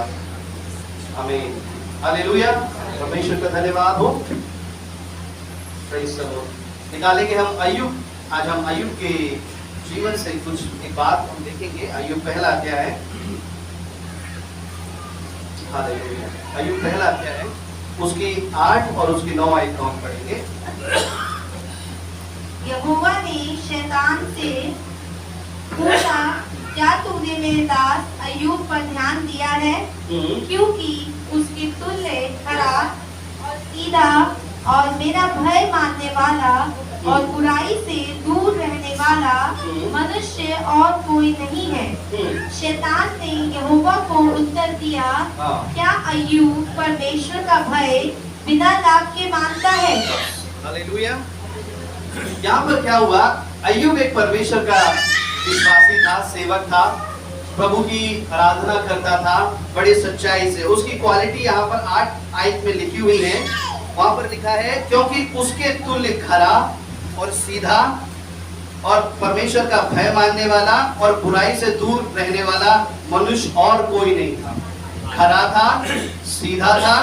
Hallelujah, आमीन, hallelujah. परमेश्वर का धन्यवाद हो। Praise the Lord. निकालेंगे हम अय्यूब। आज हम अय्यूब के जीवन से कुछ एक बात हम देखेंगे। अय्यूब पहला अध्याय है, हालेलुया, अय्यूब पहला अध्याय है, उसकी 8 और उसकी 9 आयत हम पढ़ेंगे। यहोवा ने शैतान से पूछा, क्या तूने मेरे दास अय्यूब पर ध्यान दिया है? क्योंकि उसकी तुल्य खरा और सीधा और मेरा भय मानने वाला और बुराई से दूर रहने वाला मनुष्य और कोई नहीं है। शैतान ने यहोवा को उत्तर दिया, क्या अय्यूब परमेश्वर का भय बिना लाभ के मानता है? हालेलुया। यहाँ पर क्या हुआ? अय्यूब एक परमेश्वर का विश्वासी था, सेवक था, प्रभु की आराधना करता था बड़ी सच्चाई से। उसकी क्वालिटी यहाँ पर 8 आयत में लिखी हुई है। वहां पर लिखा है, क्योंकि उसके तुल्य खरा और सीधा और परमेश्वर का भय मानने वाला और बुराई से दूर रहने वाला मनुष्य और कोई नहीं था। खरा था, सीधा था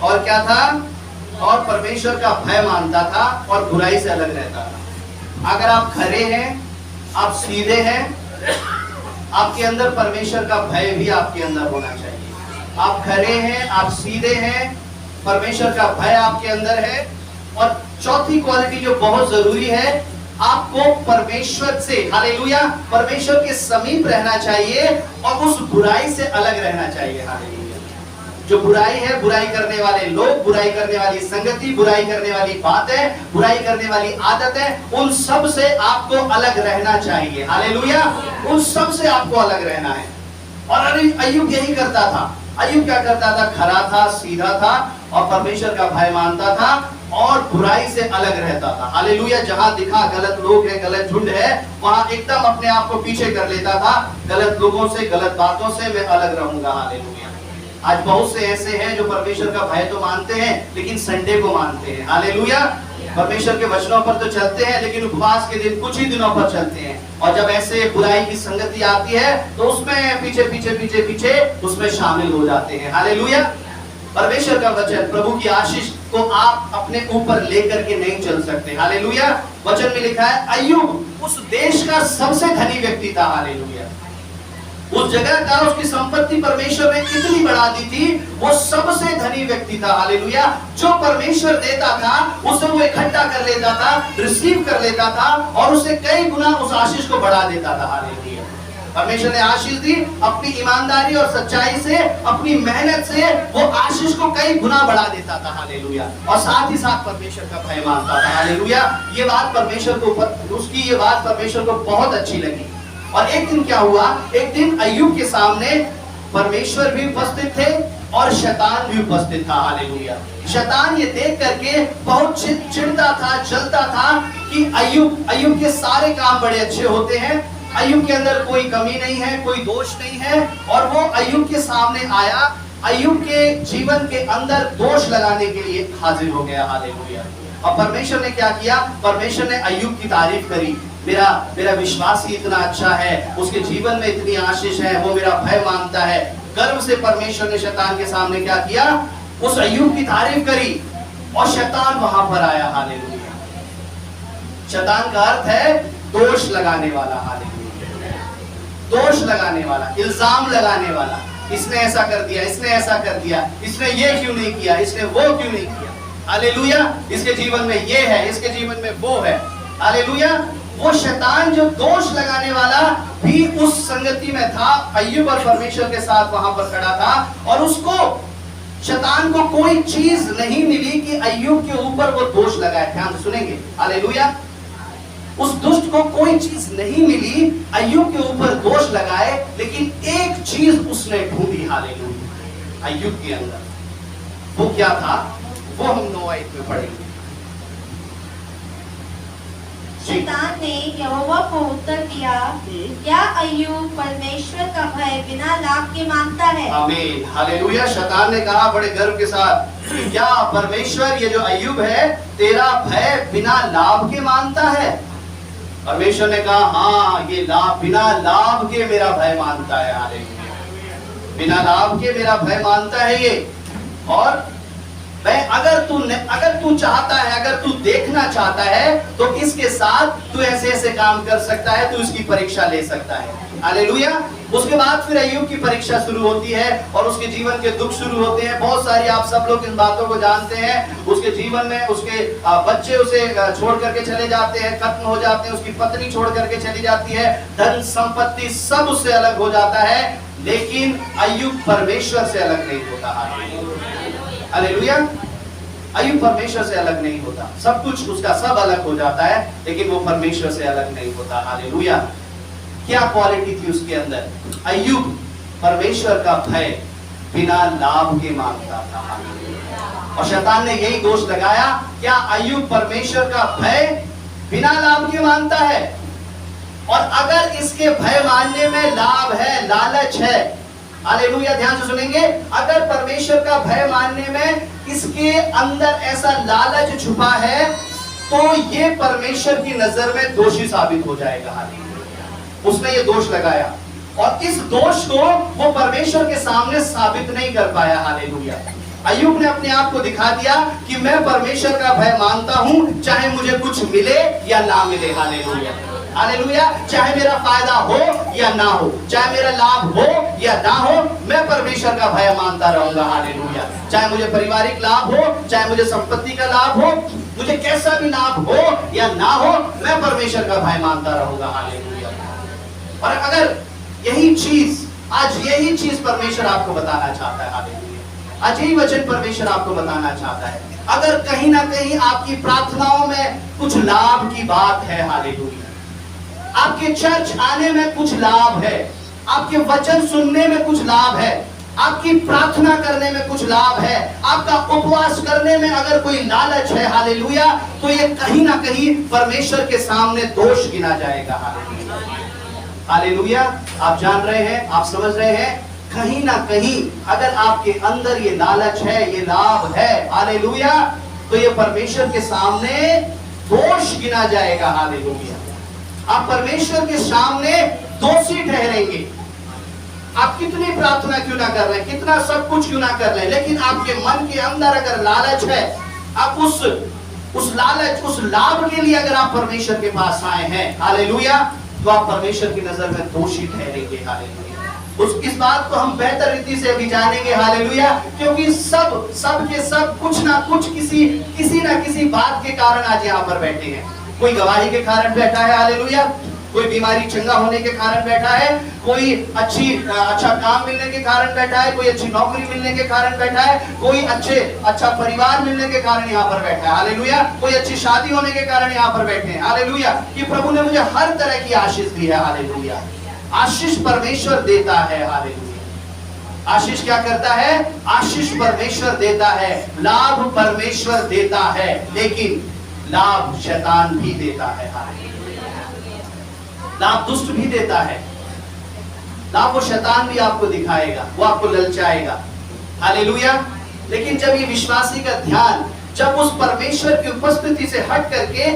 और क्या था? और परमेश्वर का भय मानता था और बुराई से अलग रहता था। अगर आप खरे हैं, आप सीधे हैं, आपके अंदर परमेश्वर का भय भी आपके अंदर होना चाहिए। आप खरे हैं, आप सीधे हैं, परमेश्वर का भय आपके अंदर है। और चौथी क्वालिटी जो बहुत जरूरी है, आपको परमेश्वर से, हालेलुया, परमेश्वर के समीप रहना चाहिए और उस बुराई से अलग रहना चाहिए। हालेलुया। जो बुराई है, बुराई करने वाले लोग, बुराई करने वाली संगति, बुराई करने वाली बातें, बुराई करने वाली आदतें, उन सब से आपको अलग रहना चाहिए। हालेलुया। उन सब से आपको अलग रहना है। और अय्यूब यही करता था। अय्यूब क्या करता था? खरा था, सीधा था और परमेश्वर का भय मानता था और बुराई से अलग रहता था। हालेलुया। जहां दिखा गलत लोग है, गलत झुंड है, वहां एकदम अपने आप को पीछे कर लेता था। गलत लोगों से, गलत बातों से मैं अलग रहूंगा। हालेलुया। आज बहुत से ऐसे हैं जो परमेश्वर का भय तो मानते हैं लेकिन संडे को मानते हैं। हालेलुया। परमेश्वर के वचनों पर तो चलते हैं लेकिन उपवास के दिन कुछ ही दिनों पर चलते हैं। और जब ऐसे बुराई की संगति आती है तो उसमें पीछे पीछे पीछे पीछे उसमें शामिल हो जाते हैं। हालेलुया। परमेश्वर का वचन, प्रभु की आशीष को आप अपने ऊपर लेकर के नहीं चल सकते। हालेलुया। वचन में लिखा है, अय्यूब उस देश का सबसे धनी व्यक्ति था। हालेलुया। उस जगह का, उसकी संपत्ति परमेश्वर ने कितनी बढ़ा दी थी, वो सबसे धनी व्यक्ति था। हालेलुया। जो परमेश्वर देता था उसे वो इकट्ठा कर लेता था, रिसीव कर लेता था और उसे कई गुना उस आशीष को बढ़ा देता था। हालेलुया। परमेश्वर ने आशीष दी, अपनी ईमानदारी और सच्चाई से, अपनी मेहनत से वो आशीष को कई गुना बढ़ा देता था। हालेलुया। और साथ ही साथ परमेश्वर का भय मानता था। हालेलुया। ये बात परमेश्वर को, उसकी ये बात परमेश्वर को बहुत अच्छी लगी। और एक दिन क्या हुआ? एक दिन अय्यूब के सामने परमेश्वर भी उपस्थित थे और शैतान भी उपस्थित था। हालेलुया। शैतान ये देख करके बहुत चिढ़ता था, जलता था कि अय्यूब के सारे काम बड़े अच्छे होते हैं, अय्यूब के अंदर कोई कमी नहीं है, कोई दोष नहीं है। और वो अय्यूब के सामने आया, अय्यूब के जीवन के अंदर दोष लगाने के लिए हाजिर हो गया। हालेलुया। और परमेश्वर ने क्या किया? परमेश्वर ने अय्यूब की तारीफ करी। मेरा विश्वास ही इतना अच्छा है, उसके जीवन में इतनी आशीष है, वो मेरा भय मानता है। गर्व से परमेश्वर ने शैतान के सामने क्या किया? उस अय्यूब की तारीफ करी और शैतान वहां पर आया। हालेलुया। शैतान का अर्थ है दोष लगाने वाला। हालेलुया। दोष लगाने वाला, इल्जाम लगाने वाला। इसने ऐसा कर दिया, इसने ऐसा कर दिया, इसने ये क्यों नहीं किया, इसने वो क्यों नहीं किया। हालेलुया। इसके जीवन में ये है, इसके जीवन में वो है। हालेलुया। वो शैतान जो दोष लगाने वाला भी उस संगति में था, अय्यूब और परमेश्वर के साथ वहां पर खड़ा था। और उसको, शैतान को कोई चीज नहीं मिली कि अय्यूब के ऊपर वो दोष लगाए। ध्यान से सुनेंगे। हालेलुया। उस दुष्ट को कोई चीज नहीं मिली अय्यूब के ऊपर दोष लगाए, लेकिन एक चीज उसने ढूंढी। हालेलुया। अय्यूब के अंदर वो क्या था? वो हम 9 आयत में पढ़ेंगे। शैतान ने यहोवा को उत्तर दिया, क्या अय्यूब परमेश्वर का भय बिना लाभ के मानता है? आमीन। हालेलुया। शैतान ने कहा बड़े गर्व के साथ, क्या परमेश्वर, ये जो अय्यूब है, तेरा भय बिना लाभ के मानता है? परमेश्वर ने कहा, हाँ, ये बिना लाभ के मेरा भय मानता है। हालेलुया। बिना लाभ के मेरा भय मानता है ये। और मैं अगर तू चाहता है, अगर तू देखना चाहता है, तो इसके साथ तू ऐसे ऐसे काम कर सकता है, तू इसकी परीक्षा ले सकता है। हालेलुया। उसके बाद फिर अय्यूब की परीक्षा शुरू होती है और उसके जीवन के दुख शुरू होते हैं। बहुत सारी, आप सब लोग इन बातों को जानते हैं। उसके जीवन में उसके बच्चे उसे छोड़ करके चले जाते हैं, खत्म हो जाते हैं, उसकी पत्नी छोड़ करके चली जाती है, धन संपत्ति सब उससे अलग हो जाता है, लेकिन अय्यूब परमेश्वर से अलग नहीं होता। हालेलुया। अय्यूब परमेश्वर से अलग नहीं होता। सब कुछ उसका सब अलग हो जाता है, लेकिन वो परमेश्वर से अलग नहीं होता। हालेलुया। क्या क्वालिटी थी उसके अंदर? अय्यूब परमेश्वर का भय बिना लाभ के मानता था। और शैतान ने यही दोष लगाया, क्या अय्यूब परमेश्वर का भय बिना लाभ के मानता है? और अगर इसके भय मानने में लाभ है, लालच है, हालेलुया, ध्यान से सुनेंगे, अगर परमेश्वर का भय मानने में इसके अंदर ऐसा लालच छुपा है, तो ये परमेश्वर की नजर में दोषी साबित हो जाएगा। हालेलुया। उसने ये दोष लगाया और इस दोष को वो परमेश्वर के सामने साबित नहीं कर पाया। हालेलुया। अय्यूब ने अपने आप को दिखा दिया कि मैं परमेश्वर का भय मानता हूं, चाहे मुझे कुछ मिले या ना मिले। हालेलुया। हालेलुया। चाहे मेरा फायदा हो या ना हो, चाहे मेरा लाभ हो या ना हो, मैं परमेश्वर का भय मानता रहूंगा। हालेलुया। चाहे मुझे पारिवारिक लाभ हो, चाहे मुझे संपत्ति का लाभ हो, मुझे कैसा भी लाभ हो या ना हो, मैं परमेश्वर का भय मानता रहूंगा। हालेलुया। और अगर यही चीज, आज यही चीज परमेश्वर आपको बताना चाहता है। हालेलुया। आज यही वचन परमेश्वर आपको बताना चाहता है। अगर कहीं ना कहीं आपकी प्रार्थनाओं में कुछ लाभ की बात है, हालेलुया, आपके चर्च आने में कुछ लाभ है, आपके वचन सुनने में कुछ लाभ है, आपकी प्रार्थना करने में कुछ लाभ है, आपका उपवास करने में अगर कोई लालच है, हालेलुया, तो ये कहीं ना कहीं परमेश्वर के सामने दोष गिना जाएगा। हालेलुया। हालेलुया। आप जान रहे हैं, आप समझ रहे हैं, कहीं ना कहीं अगर आपके अंदर ये लालच है, ये लाभ है, हालेलुया, तो ये परमेश्वर के सामने दोष गिना जाएगा। हालेलुया। आप परमेश्वर के सामने दोषी ठहरेंगे। आप कितनी प्रार्थना क्यों ना कर रहे हैं, कितना सब कुछ क्यों ना कर रहे हैं, लेकिन आपके मन के अंदर अगर लालच है, आप उस लालच, उस लाभ के लिए अगर आप परमेश्वर के पास आए हैं, हालेलुया, तो आप परमेश्वर की नजर में दोषी ठहरेंगे। हालेलुया। इस बात को हम बेहतर रीति से अभी जानेंगे। हालेलुया। क्योंकि सब के सब कुछ ना कुछ किसी ना किसी बात के कारण आज यहाँ पर बैठे हैं। कोई गवाही के कारण बैठा है, हालेलुया, कोई बीमारी चंगा होने के कारण बैठा है, कोई अच्छा काम मिलने के कारण बैठा है, कोई अच्छी नौकरी मिलने के कारण बैठा है, कोई अच्छा परिवार मिलने के कारण यहाँ पर बैठा है। हालेलुया। कोई अच्छी शादी होने के कारण यहाँ पर बैठे हैं। हालेलुया। कि प्रभु ने मुझे हर तरह की आशीष दी है। हालेलुया। आशीष परमेश्वर देता है। हालेलुया। आशीष क्या करता है? आशीष परमेश्वर देता है, लाभ परमेश्वर देता है, लेकिन लाभ शैतान भी देता है। हालेलुया। लाभ दुष्ट भी देता है, लाभ वो शैतान भी आपको दिखाएगा, वो आपको ललचाएगा। हालेलुया। लेकिन जब ये विश्वासी का ध्यान जब उस परमेश्वर की उपस्थिति से हट करके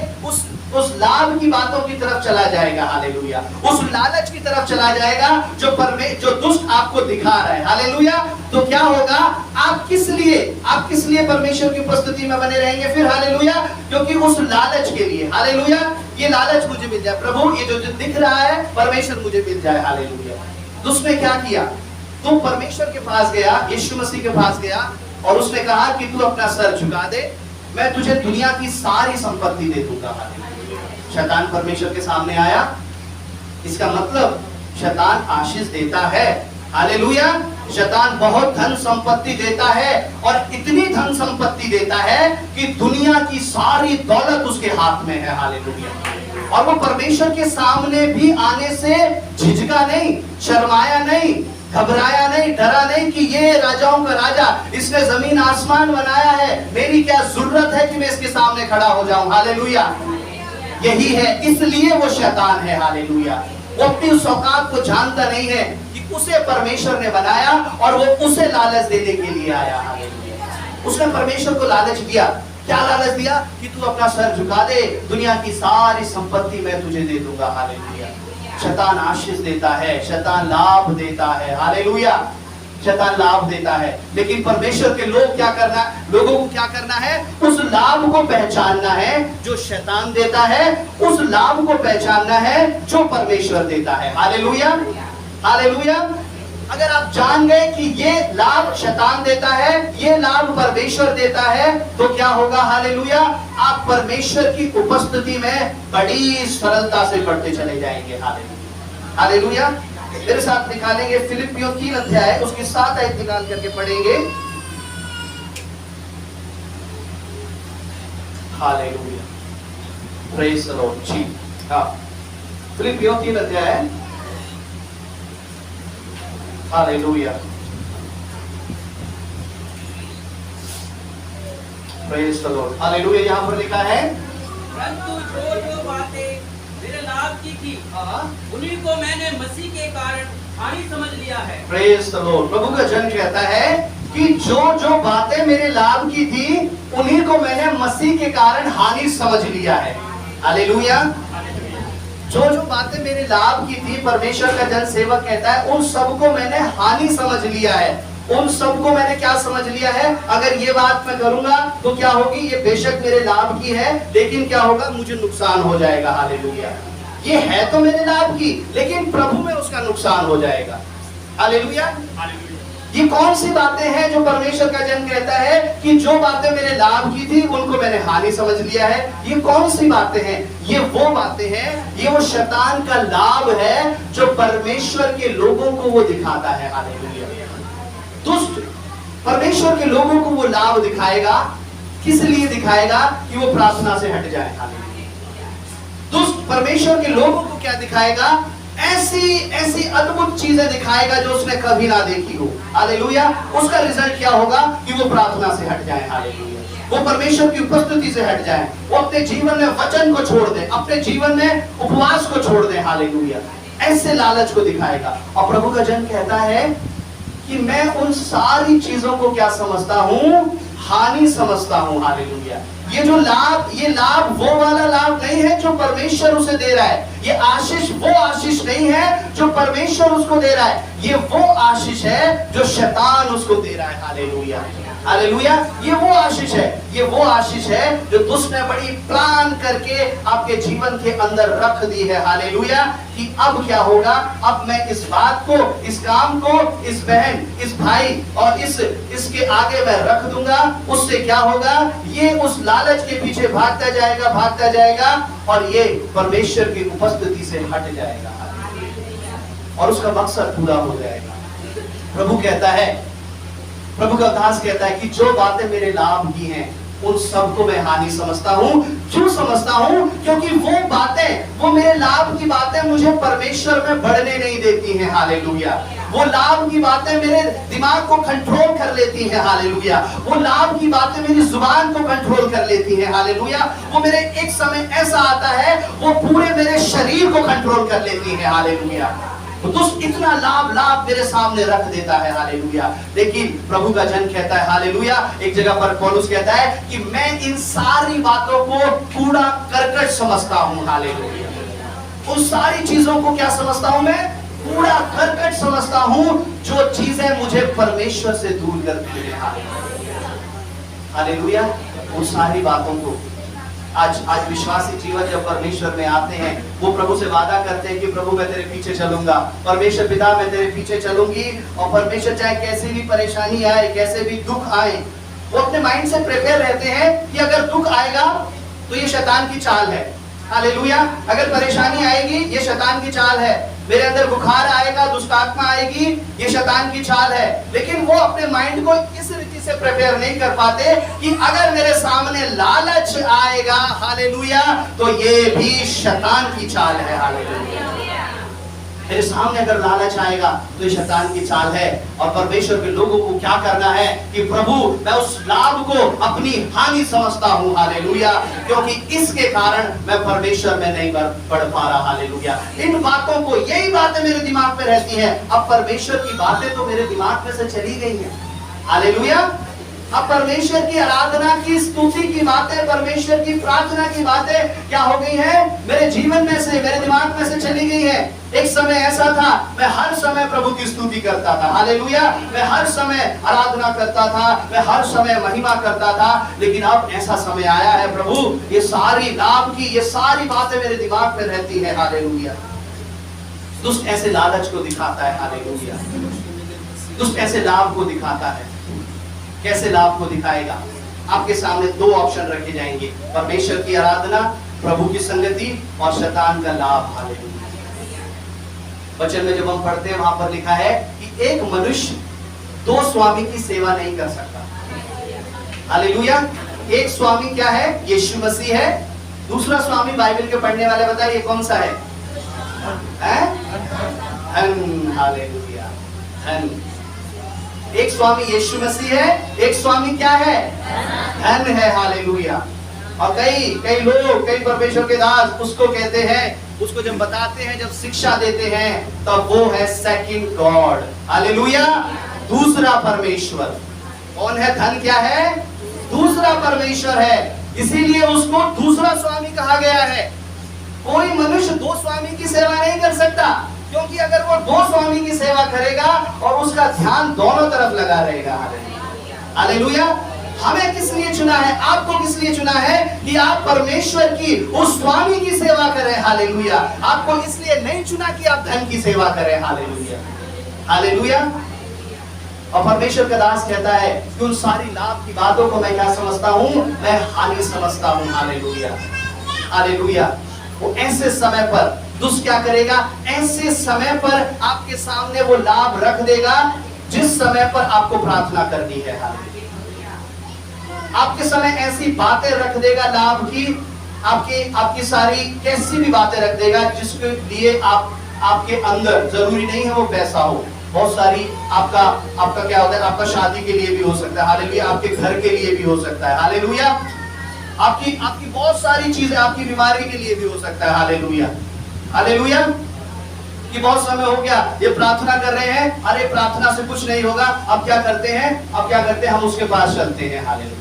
उस लाभ की बातों की तरफ चला जाएगा, हालेलुया, उस लालच की तरफ चला जाएगा जो दुष्ट आपको दिखा रहा है, हालेलुया, तो क्या होगा? आप किस लिए परमेश्वर की उपस्थिति में बने रहेंगे फिर? हालेलुया। क्योंकि उस लालच के लिए, हालेलुया, ये लालच मुझे मिल जाए, प्रभु ये जो दिख रहा है परमेश्वर मुझे मिल जाए। हालेलुया। तो उसने क्या किया? तो परमेश्वर के पास गया, यीशु मसीह के पास गया और उसने कहा कि तू अपना सर झुका दे, मैं तुझे दुनिया की सारी संपत्ति दे दूंगा। शैतान परमेश्वर के सामने आया, इसका मतलब शैतान आशीष देता है। हालेलुया। शैतान बहुत धन संपत्ति देता है और इतनी धन संपत्ति देता है कि दुनिया की सारी दौलत उसके हाथ में है। हालेलुया। और वो परमेश्वर के सामने भी आने से झिझका नहीं, शर्माया नहीं, घबराया नहीं, डरा नहीं कि ये राजाओं का राजा, इसने जमीन आसमान बनाया है, मेरी क्या जरूरत है कि मैं इसके सामने खड़ा हो जाऊं। हालेलुया। यही है, इसलिए वो शैतान है। हालेलुया। वो अपनी उस औकात को जानता नहीं है कि उसे परमेश्वर ने बनाया और वो उसे लालच देने के लिए आया। हालेलुया। उसने परमेश्वर को लालच दिया। क्या लालच दिया? कि तू अपना सर झुका दे, दुनिया की सारी संपत्ति मैं तुझे दे दूंगा। हालेलुया। शैतान आशीष देता है, शैतान लाभ देता है। हालेलुया। शैतान लाभ देता है, लेकिन परमेश्वर के लोगों को क्या करना है? उस लाभ को पहचानना है जो शैतान देता है, उस लाभ को पहचानना है जो परमेश्वर देता है। Hallelujah, hallelujah. अगर आप जान गए कि ये लाभ शैतान देता है, ये लाभ परमेश्वर देता है, तो क्या होगा? हालेलुया, आप परमेश्वर की उपस्थिति में बड़ी सरलता से बढ़ते चले जाएंगे। Hallelujah, hallelujah. मेरे साथ निकालेंगे फिलिपियों 3 अध्याय, उसकी 7 आयत निकाल करके पढ़ेंगे। हालेलुया, प्रेज द लॉर्ड जी। हाँ, फिलिपियों 3 अध्याय। Hallelujah, praise the Lord. Hallelujah. यहाँ पर लिखा है, परंतु जो बातें मेरे लाभ की थी उन्हीं को मैंने मसीह के कारण हानि समझ लिया है। Praise the Lord. प्रभु का जन कहता है कि जो बातें मेरे लाभ की थी उन्हीं को मैंने मसीह के कारण हानि समझ लिया है। हालेलुया। जो बातें मेरे लाभ की थी, परमेश्वर का जन सेवक कहता है, उन सबको मैंने हानि समझ लिया है। उन सबको मैंने क्या समझ लिया है? अगर ये बात मैं करूंगा तो क्या होगी? ये बेशक मेरे लाभ की है, लेकिन क्या होगा? मुझे नुकसान हो जाएगा। हालेलुया। ये है तो मेरे लाभ की, लेकिन प्रभु में उसका नुकसान हो जाएगा। हालेलुया। ये कौन सी बातें हैं जो परमेश्वर का जन कहता है कि जो बातें मेरे लाभ की थी उनको मैंने हानि समझ लिया है? ये कौन सी बातें हैं? ये वो बातें हैं, ये वो शैतान का लाभ है जो परमेश्वर के लोगों को वो दिखाता है। हालेलुया। दुष्ट परमेश्वर के लोगों को वो लाभ दिखाएगा। किस लिए दिखाएगा? कि वो प्रार्थना से हट जाए। दुष्ट परमेश्वर के लोगों को क्या दिखाएगा? ऐसी अद्भुत चीजें दिखाएगा जो उसने कभी ना देखी हो। हालेलुया। उसका रिजल्ट क्या होगा? कि वो प्रार्थना से हट जाए। हालेलुया। वो परमेश्वर की उपस्थिति से हट जाए, वो अपने जीवन में वचन को छोड़ दे, अपने जीवन में उपवास को छोड़ दे। हालेलुया। ऐसे लालच को दिखाएगा। और प्रभु का जन कहता है कि मैं उन सारी चीजों को क्या समझता हूं? हानि समझता हूं। हालेलुया। ये जो लाभ, ये लाभ वो वाला लाभ नहीं है जो परमेश्वर उसे दे रहा है। ये आशीष वो आशीष नहीं है जो परमेश्वर उसको दे रहा है। ये वो आशीष है जो शैतान उसको दे रहा है। Hallelujah, hallelujah. ये वो आशीष है, ये वो आशीष है जो दुष्ट ने बड़ी प्लान करके आपके जीवन के अंदर रख दी है। हालेलुया। कि अब क्या होगा? अब मैं इस बात को, इस काम को, इस बहन, इस भाई और इसके आगे मैं रख दूंगा। उससे क्या होगा? ये उस लालच के पीछे भागता जाएगा और ये परमेश्वर की उपस्थिति से हट जाएगा और उसका मकसद पूरा हो जाएगा। प्रभु कहता है, प्रभु का दास कहता है कि जो बातें मेरे लाभ की हैं उन सबको मैं हानि समझता हूं। क्यों समझता हूं? क्योंकि वो बातें, वो मेरे लाभ की बातें मुझे परमेश्वर में बढ़ने नहीं देती हैं। हालेलुया। वो लाभ की बातें मेरे दिमाग को कंट्रोल कर लेती हैं। हालेलुया। वो लाभ की बातें मेरी जुबान को कंट्रोल कर लेती हैं। हालेलुया। वो मेरे एक समय ऐसा आता है वो पूरे मेरे शरीर को कंट्रोल कर लेती हैं। हालेलुया। तो दुष्ट इतना लाभ मेरे सामने रख देता है। हालेलुया। लेकिन प्रभु का जन कहता है, हालेलुया, एक जगह पर पौलुस कहता है कि मैं इन सारी बातों को कूड़ा करकट समझता हूँ। हालेलुया। उन सारी चीजों को क्या समझता हूँ? मैं कूड़ा करकट समझता हूँ जो चीजें मुझे परमेश्वर से दूर करती है। हालेलुया। उन सारी बातों को आज विश्वासी जीवन जब परमेश्वर में आते हैं, वो प्रभु से वादा करते हैं कि प्रभु मैं तेरे पीछे चलूंगा, परमेश्वर पिता मैं तेरे पीछे चलूंगी। और परमेश्वर चाहे कैसी भी परेशानी आए, कैसे भी दुख आए, वो अपने माइंड से प्रिपेयर रहते हैं कि अगर दुख आएगा तो ये शैतान की चाल है। हालेलुया। अगर परेशानी आएगी ये शैतान की चाल है, मेरे अंदर बुखार आएगा, दुष्ट आत्मा आएगी, ये शैतान की चाल है। लेकिन वो अपने माइंड को इस रीति से प्रिपेयर नहीं कर पाते कि अगर मेरे सामने लालच आएगा, हालेलुया, तो ये भी शैतान की चाल है। हालेलुया। मेरे सामने अगर लालच आएगा तो ये शैतान की चाल है। और परमेश्वर के लोगों को क्या करना है कि प्रभु मैं उस लाभ को अपनी हानि समझता हूँ। हालेलुया। क्योंकि इसके कारण मैं परमेश्वर में नहीं बढ़ पा रहा। हालेलुया। इन बातों को, यही बातें मेरे दिमाग में रहती हैं। अब परमेश्वर की बातें तो मेरे दिमाग में से चली गई हैं। हालेलुया। अब परमेश्वर की आराधना की, स्तुति की बातें, परमेश्वर की प्रार्थना की बातें क्या हो गई है, मेरे जीवन में से, मेरे दिमाग में से चली गई है। एक समय ऐसा था, मैं हर समय प्रभु की स्तुति करता था, हालेलुया, मैं हर समय आराधना करता था, मैं हर समय महिमा करता था। लेकिन अब ऐसा समय आया है प्रभु, ये सारी लाभ की, ये सारी बातें मेरे दिमाग में रहती है, हालेलुया। दुष्ट ऐसे लालच को दिखाता है, हालेलुया। दुष्ट ऐसे लाभ को दिखाता है। कैसे लाभ को दिखाएगा? आपके सामने दो ऑप्शन रखे जाएंगे, परमेश्वर की आराधना, प्रभु की संगति, और शैतान का लाभ, हालेलुया। वचन में जब हम पढ़ते हैं, वहां पर लिखा है कि एक मनुष्य दो स्वामी की सेवा नहीं कर सकता, हालेलुया। एक स्वामी क्या है? यीशु मसीह है। दूसरा स्वामी बाइबल के पढ़ने वाले बताइए कौन सा है? धन, हालेलुया, धन। एक स्वामी यीशु मसीह है, एक स्वामी क्या है? धन है, हालेलुया। और कई लोग, कई परमेश्वर के दास उसको कहते हैं, उसको जब बताते हैं, जब शिक्षा देते हैं, तब वो है सेकंड गॉड, हालेलुया, दूसरा परमेश्वर। कौन है? धन क्या है? दूसरा परमेश्वर है, इसीलिए उसको दूसरा स्वामी कहा गया है। कोई मनुष्य दो स्वामी की सेवा नहीं कर सकता, क्योंकि अगर वो दो स्वामी की सेवा करेगा और उसका ध्यान दोनों तरफ लगा रहेगा, हालेलुया। हमें किस लिए चुना है? आपको किस लिए चुना है? कि आप परमेश्वर की उस स्वामी की सेवा करें, हालेलुया। आपको इसलिए नहीं चुना कि आप धन की सेवा करें, हालेलुया, हालेलुया। और परमेश्वर का दास कहता है कि उन सारी लाभ की बातों को मैं क्या समझता हूँ? मैं हानि समझता हूँ, हालेलुया, हालेलुया। वो ऐसे समय पर दुष्ट क्या करेगा? ऐसे समय पर आपके सामने वो लाभ रख देगा जिस समय पर आपको प्रार्थना करनी है, हालेलुया। आपके समय ऐसी बातें रख देगा लाभ की, आपकी सारी कैसी भी बातें रख देगा जिसके लिए आपके अंदर, जरूरी नहीं है वो पैसा हो, बहुत सारी आपका क्या होता है, आपका शादी के लिए भी हो सकता है, हालेलुया, आपके घर के लिए भी हो सकता है, हालेलुया, आपकी बहुत सारी चीजें, आपकी बीमारी के लिए भी हो सकता है, हालेलुया, हालेलुया। कि बहुत समय हो गया ये प्रार्थना कर रहे हैं, अरे प्रार्थना से कुछ नहीं होगा, अब क्या करते हैं, हम उसके पास चलते हैं, हालेलुया,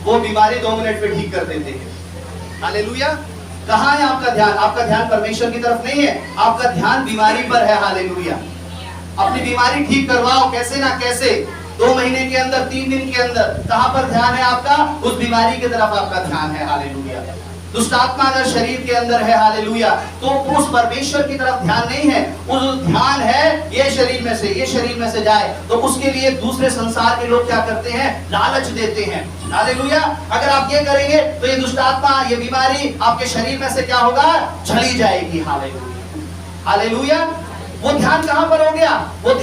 वो बीमारी 2 मिनट में ठीक कर देते हैं, हालेलुया। कहाँ है आपका ध्यान? आपका ध्यान परमेश्वर की तरफ नहीं है, आपका ध्यान बीमारी पर है, हालेलुया। अपनी बीमारी ठीक करवाओ, कैसे ना कैसे, 2 महीने के अंदर, 3 दिन के अंदर। कहाँ पर ध्यान है आपका? उस बीमारी की तरफ आपका ध्यान है, हालेलुया। दुष्ट आत्मा अगर शरीर के अंदर है, हालेलुया, तो उस परमेश्वर की तरफ ध्यान नहीं है, उस ध्यान है ये शरीर में से जाए, तो उसके लिए दूसरे संसार के लोग क्या करते हैं? लालच देते हैं, हालेलुया। अगर आप ये करेंगे तो ये दुष्ट आत्मा, ये बीमारी आपके शरीर में से क्या होगा? चली जाएगी, हालेलुया, हालेलुया। वो ध्यान कहां पर हो गया? वो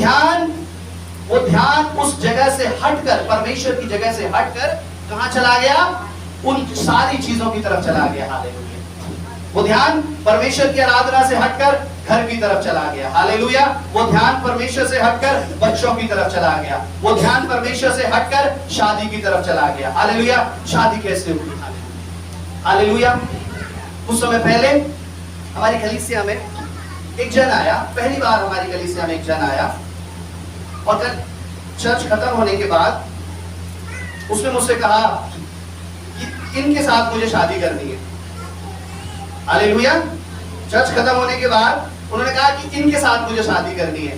ध्यान उस जगह से हटकर, परमेश्वर की जगह से हटकर कहां चला गया? उन सारी चीजों की तरफ चला गया, हालेलुया। वो ध्यान परमेश्वर की आराधना से हटकर घर की तरफ चला गया, हालेलुया। वो ध्यान परमेश्वर से हटकर बच्चों की तरफ चला गया, वो ध्यान परमेश्वर से हटकर शादी की तरफ चला गया, हालेलुया। शादी कैसे हुई? हालेलुया। कुछ समय पहले हमारी कलीसिया में एक जन आया, पहली बार हमारी कलीसिया में एक जन आया, और जब चर्च खत्म होने के बाद उसने मुझसे कहा कि इनके साथ मुझे शादी करनी है, हालेलुया। चर्च खत्म होने के बाद उन्होंने कहा कि इनके साथ मुझे शादी करनी है।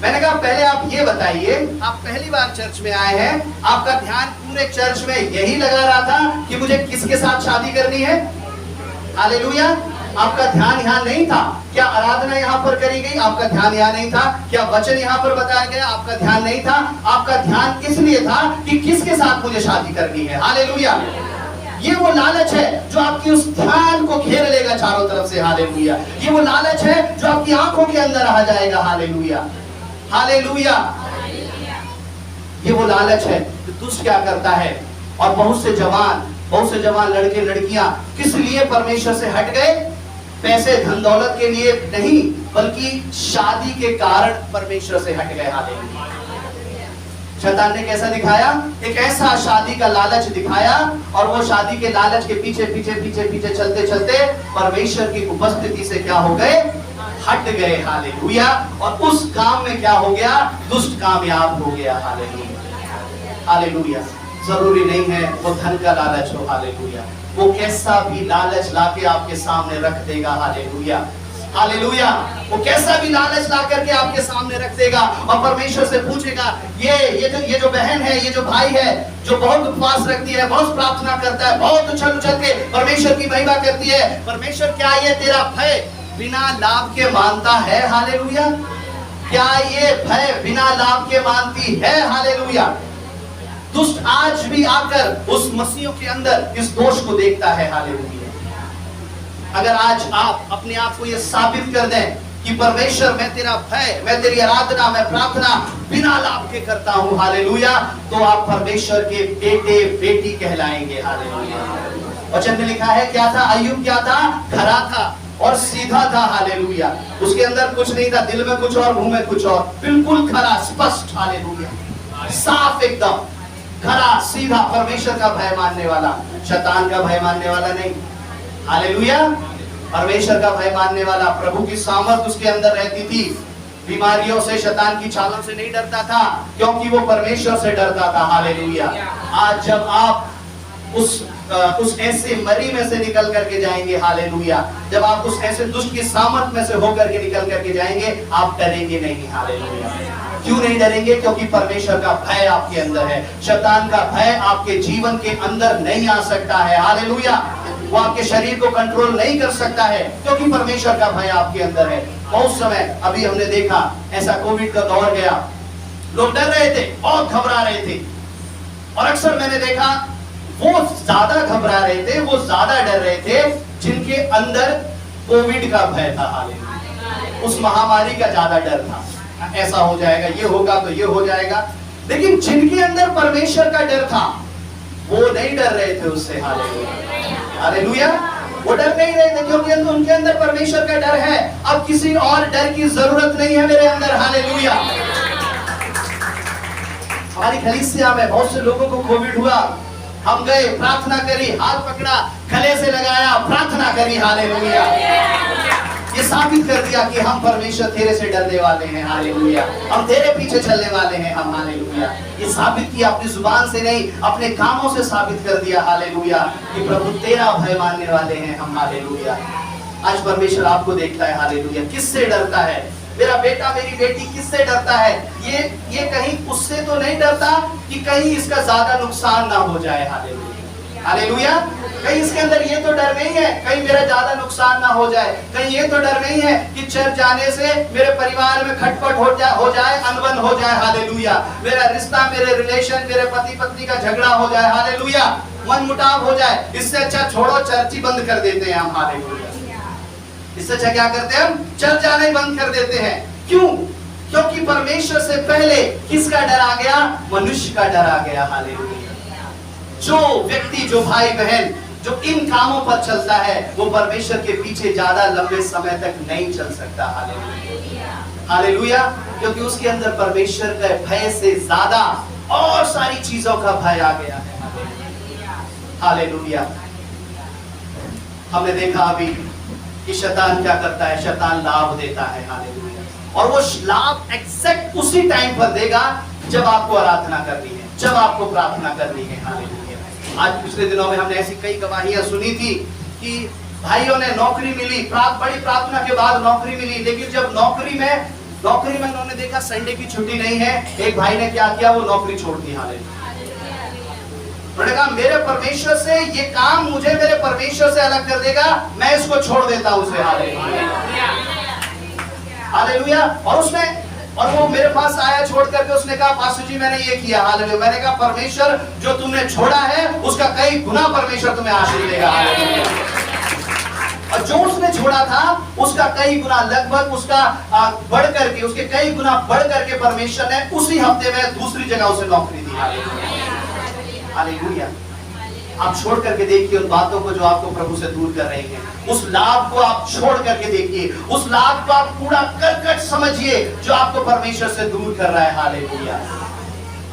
मैंने कहा पहले आप ये बताइए, आप पहली बार चर्च में आए हैं, आपका ध्यान पूरे चर्च में यही लगा रहा था कि मुझे किसके साथ शादी करनी है, हालेलुया। आपका ध्यान यहाँ नहीं था। क्या आराधना यहाँ पर करी गई? आपका ध्यान यहाँ नहीं था। क्या वचन यहाँ पर बताया गया? आपका ध्यान नहीं था। आपका ध्यान इसलिए था कि किसके साथ मुझे शादी करनी है, हालेलुया। ये वो लालच है जो आपकी उस ध्यान को घेर लेगा चारों तरफ से, हालेलुया। ये वो लालच है जो आपकी आंखों के अंदर आ जाएगा, हालेलुया, हालेलुया। ये वो लालच है। दुष्ट क्या करता है? और बहुत से जवान लड़के लड़कियां किस लिए परमेश्वर से हट गए? पैसे धन दौलत के लिए नहीं, बल्कि शादी के कारण परमेश्वर से हट गए, हालेलुया। शैतान ने कैसा दिखाया? एक ऐसा शादी का लालच दिखाया, और वो शादी के लालच के पीछे चलते चलते परमेश्वर की उपस्थिति से क्या हो गए? हट गए, हालेलुया। और उस काम में क्या हो गया? दुष्ट कामयाब हो गया, हालेलुया, हालेलुया। जरूरी नहीं है वो धन का लालच हो, हालेलुया। वो कैसा भी लालच लाके आपके सामने रख देगा, हालेलुया, हालेलुया। वो कैसा भी लालच ला करके आपके सामने रख देगा और परमेश्वर से पूछेगा, ये जो बहन है, ये जो भाई है, जो बहुत उपवास रखती है, बहुत प्रार्थना करता है, बहुत उछल उछल के परमेश्वर की महिमा करती है, परमेश्वर क्या ये तेरा भय बिना लाभ के मानता है, हालेलुया? क्या ये भय बिना लाभ के मानती है, हालेलुया? दुष्ट आज भी आकर उस मसीहों के अंदर इस दोष को देखता है, हालेलुया। अगर आज आप अपने आप को ये साबित कर दें कि परमेश्वर मैं तेरा भय, मैं तेरी आराधना, मैं प्रार्थना बिना लाभ के करता हूं, हालेलुया, तो आप परमेश्वर के बेटे बेटी कहलाएंगे, हालेलुया। वचन में लिखा है क्या था? अय्यूब क्या था? खरा था और सीधा था, हालेलुया। उसके अंदर कुछ नहीं था, दिल में कुछ और, मुंह में कुछ और, बिल्कुल खरा, स्पष्ट, हालेलुया, साफ एकदम, खरा सीधा, परमेश्वर का भय मानने वाला, शैतान का भय मानने वाला नहीं, हालेलुया। परमेश्वर का भय मानने वाला, प्रभु की सामर्थ उसके अंदर रहती थी, बीमारियों से, शैतान की छालों से नहीं डरता था, क्योंकि वो परमेश्वर से डरता था, हालेलुया। आज जब आप उस ऐसे मरी में से निकल करके जाएंगे, हालेलुया, जब आप उस ऐसे दुष्ट की सामर्थ में से होकर के निकल करके जाएंगे, आप डरेंगे नहीं, हालेलुया। क्यों नहीं डरेंगे? क्योंकि परमेश्वर का भय आपके अंदर है। शैतान का भय आपके जीवन के अंदर नहीं आ सकता है, हालेलुया। वो आपके शरीर को कंट्रोल नहीं कर सकता है, क्योंकि परमेश्वर का भय आपके अंदर है। बहुत समय अभी हमने देखा, ऐसा कोविड का दौर गया, लोग डर रहे थे, बहुत घबरा रहे थे, और अक्सर मैंने देखा वो ज्यादा घबरा रहे थे, वो ज्यादा डर रहे थे जिनके अंदर कोविड का भय था, हालेलुया। उस महामारी का ज्यादा डर था, ऐसा हो जाएगा, ये होगा तो ये हो जाएगा। लेकिन जिनके अंदर परमेश्वर का डर था, वो नहीं डर रहे थे उससे, हालेलुया, हालेलुया। वो डर नहीं रहे थे, क्योंकि उनके अंदर परमेश्वर का डर है। अब किसी और डर की जरूरत नहीं है मेरे अंदर, हालेलुया। हमारी कलीसिया में बहुत से लोगों को कोविड हुआ, हम गए, प्रार्थना करी, हाथ पकड़ा, गले से लगाया, प्रार्थना करी, हालेलुया। ये साबित कर दिया कि हम परमेश्वर तेरे से डरने वाले हैं, हालेलुया, हम तेरे पीछे चलने वाले हैं, हम, हालेलुया। ये साबित किया, अपनी जुबान से नहीं, अपने कामों से साबित कर दिया, हालेलुया, कि प्रभु तेरा भय मानने वाले हैं हम, हालेलुया। आज परमेश्वर आपको देखता है, हालेलुया। किससे डरता है मेरा बेटा, मेरी बेटी, किससे डरता है? ये कहीं उससे तो नहीं डरता कि कहीं इसका ज्यादा नुकसान ना हो जाए, हालेलुया, हालेलुया। कहीं इसके अंदर ये तो डर नहीं है कहीं मेरा ज्यादा नुकसान ना हो जाए, कहीं ये तो डर नहीं है कि चर्च जाने से मेरे परिवार में खटपट हो जाए, अनबन हो जाए, हालेलुया, मेरा रिश्ता, मेरे रिलेशन, मेरे पति पत्नी का झगड़ा हो जाए, हालेलुया, मन मुटाव हो जाए। इससे अच्छा छोड़ो, चर्च ही बंद कर देते हैं हम, हालेलुया। इससे अच्छा क्या करते हैं? हम चर्च जाना ही बंद कर देते हैं। क्यों? क्योंकि परमेश्वर से पहले किसका डर आ गया? मनुष्य का डर आ गया, हालेलुया। जो व्यक्ति, जो भाई बहन जो इन कामों पर चलता है, वो परमेश्वर के पीछे ज्यादा लंबे समय तक नहीं चल सकता, हालेलुया, हालेलुया। क्योंकि उसके अंदर परमेश्वर के भय से ज्यादा और सारी चीजों का भय आ गया है, हालेलुया। हमने देखा अभी कि शैतान क्या करता है? शैतान लाभ देता है, हालेलुया, और वो लाभ एग्जैक्ट उसी टाइम पर देगा जब आपको आराधना करनी है, जब आपको प्रार्थना करनी है, हालेलुया। आज पिछले दिनों में हमने ऐसी कई गवाहियां सुनी थी कि भाइयों ने नौकरी मिली, बड़ी प्रार्थना के बाद नौकरी मिली, लेकिन जब नौकरी में उन्होंने देखा संडे की छुट्टी नहीं है, एक भाई ने क्या किया? वो नौकरी छोड़ दी, हालेलुया। उन्होंने कहा मेरे परमेश्वर से ये काम मुझे मेरे परमेश्वर से अलग कर देगा, मैं इसको छोड़ देता हूं उसे, हालेलुया, हालेलुया। और वो मेरे पास आया छोड़ करके, उसने कहा पास्टर जी मैंने ये किया, हालेलुया। मैंने कहा परमेश्वर जो तुमने छोड़ा है उसका कई गुना परमेश्वर तुम्हें आशीष देगा, हालेलुया। और जो उसने छोड़ा था उसका कई गुना, लगभग उसका बढ़ करके, उसके कई गुना बढ़ करके परमेश्वर ने उसी हफ्ते में दूसरी जगह उसे नौकरी दी, हालेलुया, हालेलुया। आप छोड़ करके देखिए उन बातों को जो आपको प्रभु से दूर कर रही हैं, उस लाभ को आप छोड़ करके देखिए, उस लाभ को आप पूरा कर्कश समझिए जो आपको परमेश्वर से दूर कर रहा है, हालेलुया।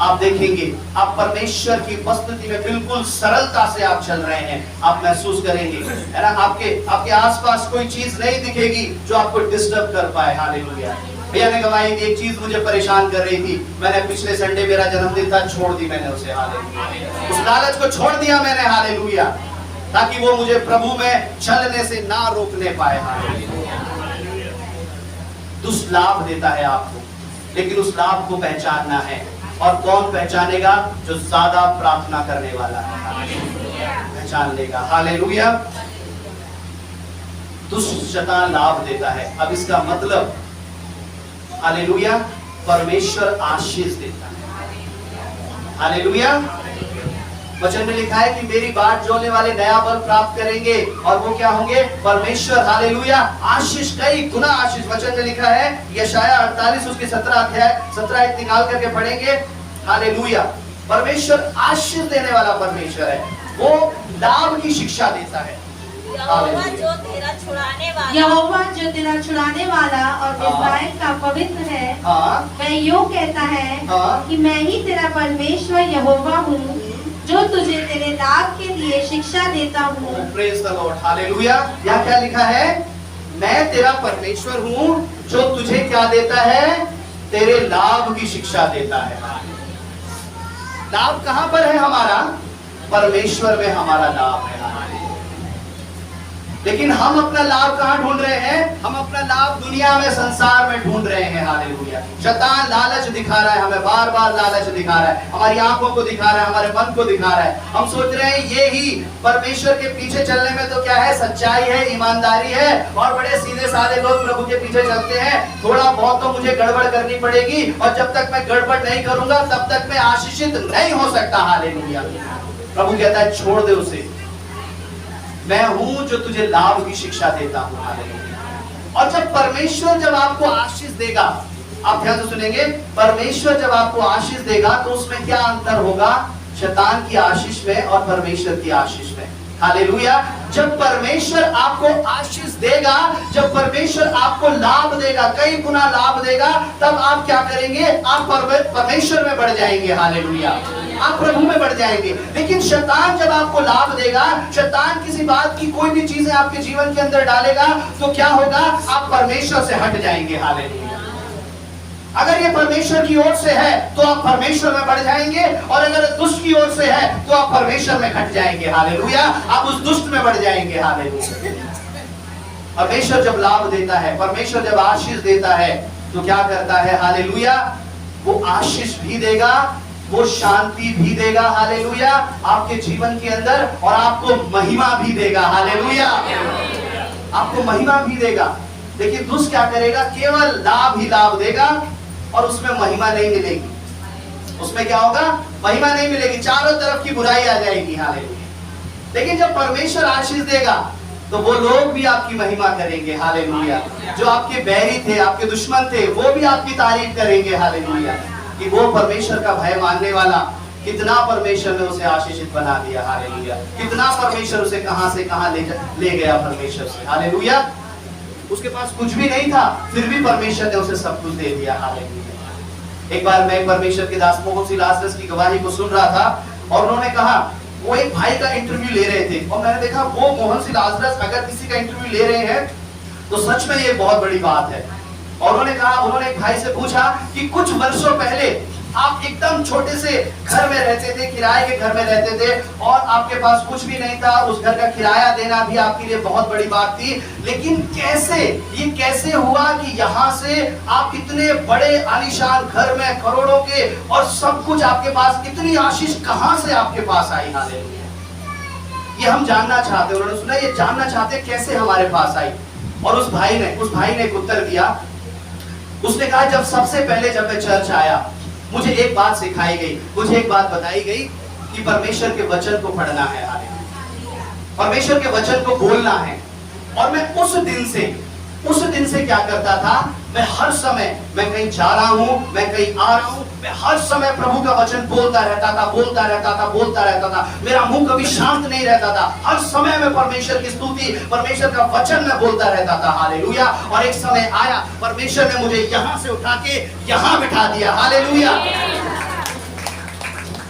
आप देखेंगे आप परमेश्वर की उपस्थिति में बिल्कुल सरलता से आप चल रहे हैं, आप महसूस करेंगे, है ना, आपके आसपास कोई चीज नहीं दिखेगी जो आपको डिस्टर्ब कर पाए, हालेलुया। भैया ने गवाही दी, एक चीज मुझे परेशान कर रही थी, मैंने पिछले संडे मेरा जन्मदिन था, छोड़ दी मैंने उसे, हालेलुया। उस लालच को छोड़ दिया मैंने, हालेलुया, ताकि वो मुझे प्रभु में चलने से ना रोकने पाए, हालेलुया। दुष्लाभ देता है आपको, लेकिन उस लाभ को पहचानना है, और कौन पहचानेगा? जो ज्यादा प्रार्थना करने वाला है, पहचान लेगा, हालेलुया। दुष्ट शैतान लाभ देता है। अब इसका मतलब, हालेलुया, परमेश्वर आशीष देता है, हालेलुया। वचन में लिखा है कि मेरी बाट जोड़ने वाले नया बल प्राप्त करेंगे, और वो क्या होंगे? परमेश्वर, हालेलुया, आशीष, कई गुना आशीष। वचन में लिखा है, यशाया 48 उसके 17 अध्याय 17 एक निकाल करके पढ़ेंगे, हालेलुया। परमेश्वर आशीष देने वाला परमेश्वर है, वो लाभ की शिक्षा देता है। यहोवा जो तेरा छुड़ाने वाला, यहोवा जो तेरा छुड़ाने वाला और इस्राएल का पवित्र है, वह यूं कहता है कि मैं ही तेरा परमेश्वर यहोवा हूँ, जो तुझे तेरे लाभ के लिए शिक्षा देता हूँ। Praise the Lord, hallelujah. यहाँ क्या लिखा है? मैं तेरा परमेश्वर हूँ, जो तुझे क्या देता है? तेरे लाभ की शिक्षा देता है। लाभ कहाँ पर है हमारा? परमेश्वर में हमारा लाभ है। लेकिन हम अपना लाभ कहाँ ढूंढ रहे हैं? हम अपना लाभ दुनिया में, संसार में ढूंढ रहे हैं, हालेलुया। शैतान लालच दिखा रहा है हमें, बार बार लालच दिखा रहा है, हमारी आंखों को दिखा रहा है, हमारे मन को दिखा रहा है। हम सोच रहे हैं ये ही परमेश्वर के पीछे चलने में तो क्या है? सच्चाई है, ईमानदारी है, और बड़े सीधे साधे लोग प्रभु के पीछे चलते हैं। थोड़ा बहुत तो मुझे गड़बड़ करनी पड़ेगी, और जब तक मैं गड़बड़ नहीं करूंगा तब तक मैं आशीषित नहीं हो सकता, हालेलुया। प्रभु कहता है छोड़ दे उसे, मैं हूं जो तुझे लाभ की शिक्षा देता हूं, हालेलुया। और जब परमेश्वर जब आपको आशीष देगा, आप ध्यान से सुनेंगे, परमेश्वर जब आपको आशीष देगा तो उसमें क्या अंतर होगा? शैतान की आशीष में और परमेश्वर की आशीष में, हालेलुया। जब परमेश्वर आपको आशीष देगा, जब परमेश्वर आपको लाभ देगा, कई गुना लाभ देगा, तब आप क्या करेंगे? आप परमेश्वर में बढ़ जाएंगे, हालेलुया, आप प्रभु में बढ़ जाएंगे। लेकिन शैतान जब आपको लाभ देगा, शैतान किसी बात की कोई भी चीजें आपके जीवन के अंदर डालेगा, तो क्या होगा? आप परमेश्वर से हट जाएंगे, हालेलुया। अगर ये परमेश्वर की ओर से है तो आप परमेश्वर में बढ़ जाएंगे, और अगर दुष्ट की ओर से है तो आप परमेश्वर में घट जाएंगे, हालेलुया, आप उस दुष्ट में बढ़ जाएंगे, हालेलुया। परमेश्वर जब लाभ देता है, परमेश्वर जब आशीष देता है, तो क्या करता है? हालेलुया, वो आशीष भी देगा, वो शांति भी देगा, हालेलुया, आपके जीवन के अंदर, और आपको महिमा भी देगा, हालेलुया, आपको महिमा भी देगा। लेकिन दुष्ट क्या करेगा? केवल लाभ ही लाभ देगा, और उसमें महिमा नहीं मिलेगी। उसमें क्या होगा? महिमा नहीं मिलेगी, चारों तरफ की बुराई आ जाएगी, हालेलुया। लेकिन जब परमेश्वर आशीष देगा तो वो लोग भी आपकी महिमा करेंगे, हालेलुया। जो आपके बैरी थे, आपके दुश्मन थे, वो भी आपकी तारीफ करेंगे, हालेलुया, कि वो परमेश्वर का भय मानने वाला, कितना परमेश्वर ने उसे आशीषित बना दिया, हालेलुया। कितना परमेश्वर उसे कहां से कहां ले गया परमेश्वर से, हालेलुया। उसके पास कुछ भी नहीं था, फिर भी परमेश्वर ने उसे सब कुछ दे दिया, हालेलुया। एक बार मैं परमेश्वर के दास मोहन सिंह लाजरस की गवाही को सुन रहा था, और उन्होंने कहा, वो एक भाई का इंटरव्यू ले रहे थे, और मैंने देखा वो मोहन सिंह लाजरस अगर किसी का इंटरव्यू ले रहे हैं तो सच में ये बहुत बड़ी बात है। और उन्होंने कहा, उन्होंने एक भाई से पूछा कि कुछ वर्षों पहले आप एकदम छोटे से घर में रहते थे, किराए के घर में रहते थे, और आपके पास कुछ भी नहीं था, उस घर का किराया देना भी आपके लिए बहुत बड़ी बात थी, लेकिन कैसे हुआ कि यहाँ से आप इतने बड़े आलीशान घर में, करोड़ों के, और सब कुछ आपके पास, इतनी आशीष कहां से आपके पास आई, हालेलुया। ये हम जानना चाहते हैं। उन्होंने सुना, ये जानना चाहते कैसे हमारे पास आई। और उस भाई ने एक उत्तर दिया। उसने कहा, जब सबसे पहले जब मैं चर्च आया, मुझे एक बात सिखाई गई, मुझे एक बात बताई गई कि परमेश्वर के वचन को पढ़ना है, परमेश्वर के वचन को बोलना है। और मैं उस दिन से क्या करता था? मैं हर समय, मैं कहीं जा रहा हूं, मैं कहीं आ रहा हूं, मैं हर समय प्रभु का वचन बोलता रहता था। मेरा मुंह कभी शांत नहीं रहता था। हर समय में परमेश्वर की स्तुति, परमेश्वर का वचन में बोलता रहता था, हालेलुया। और एक समय आया, परमेश्वर ने मुझे यहां से उठा के यहां बिठा दिया, हालेलुया।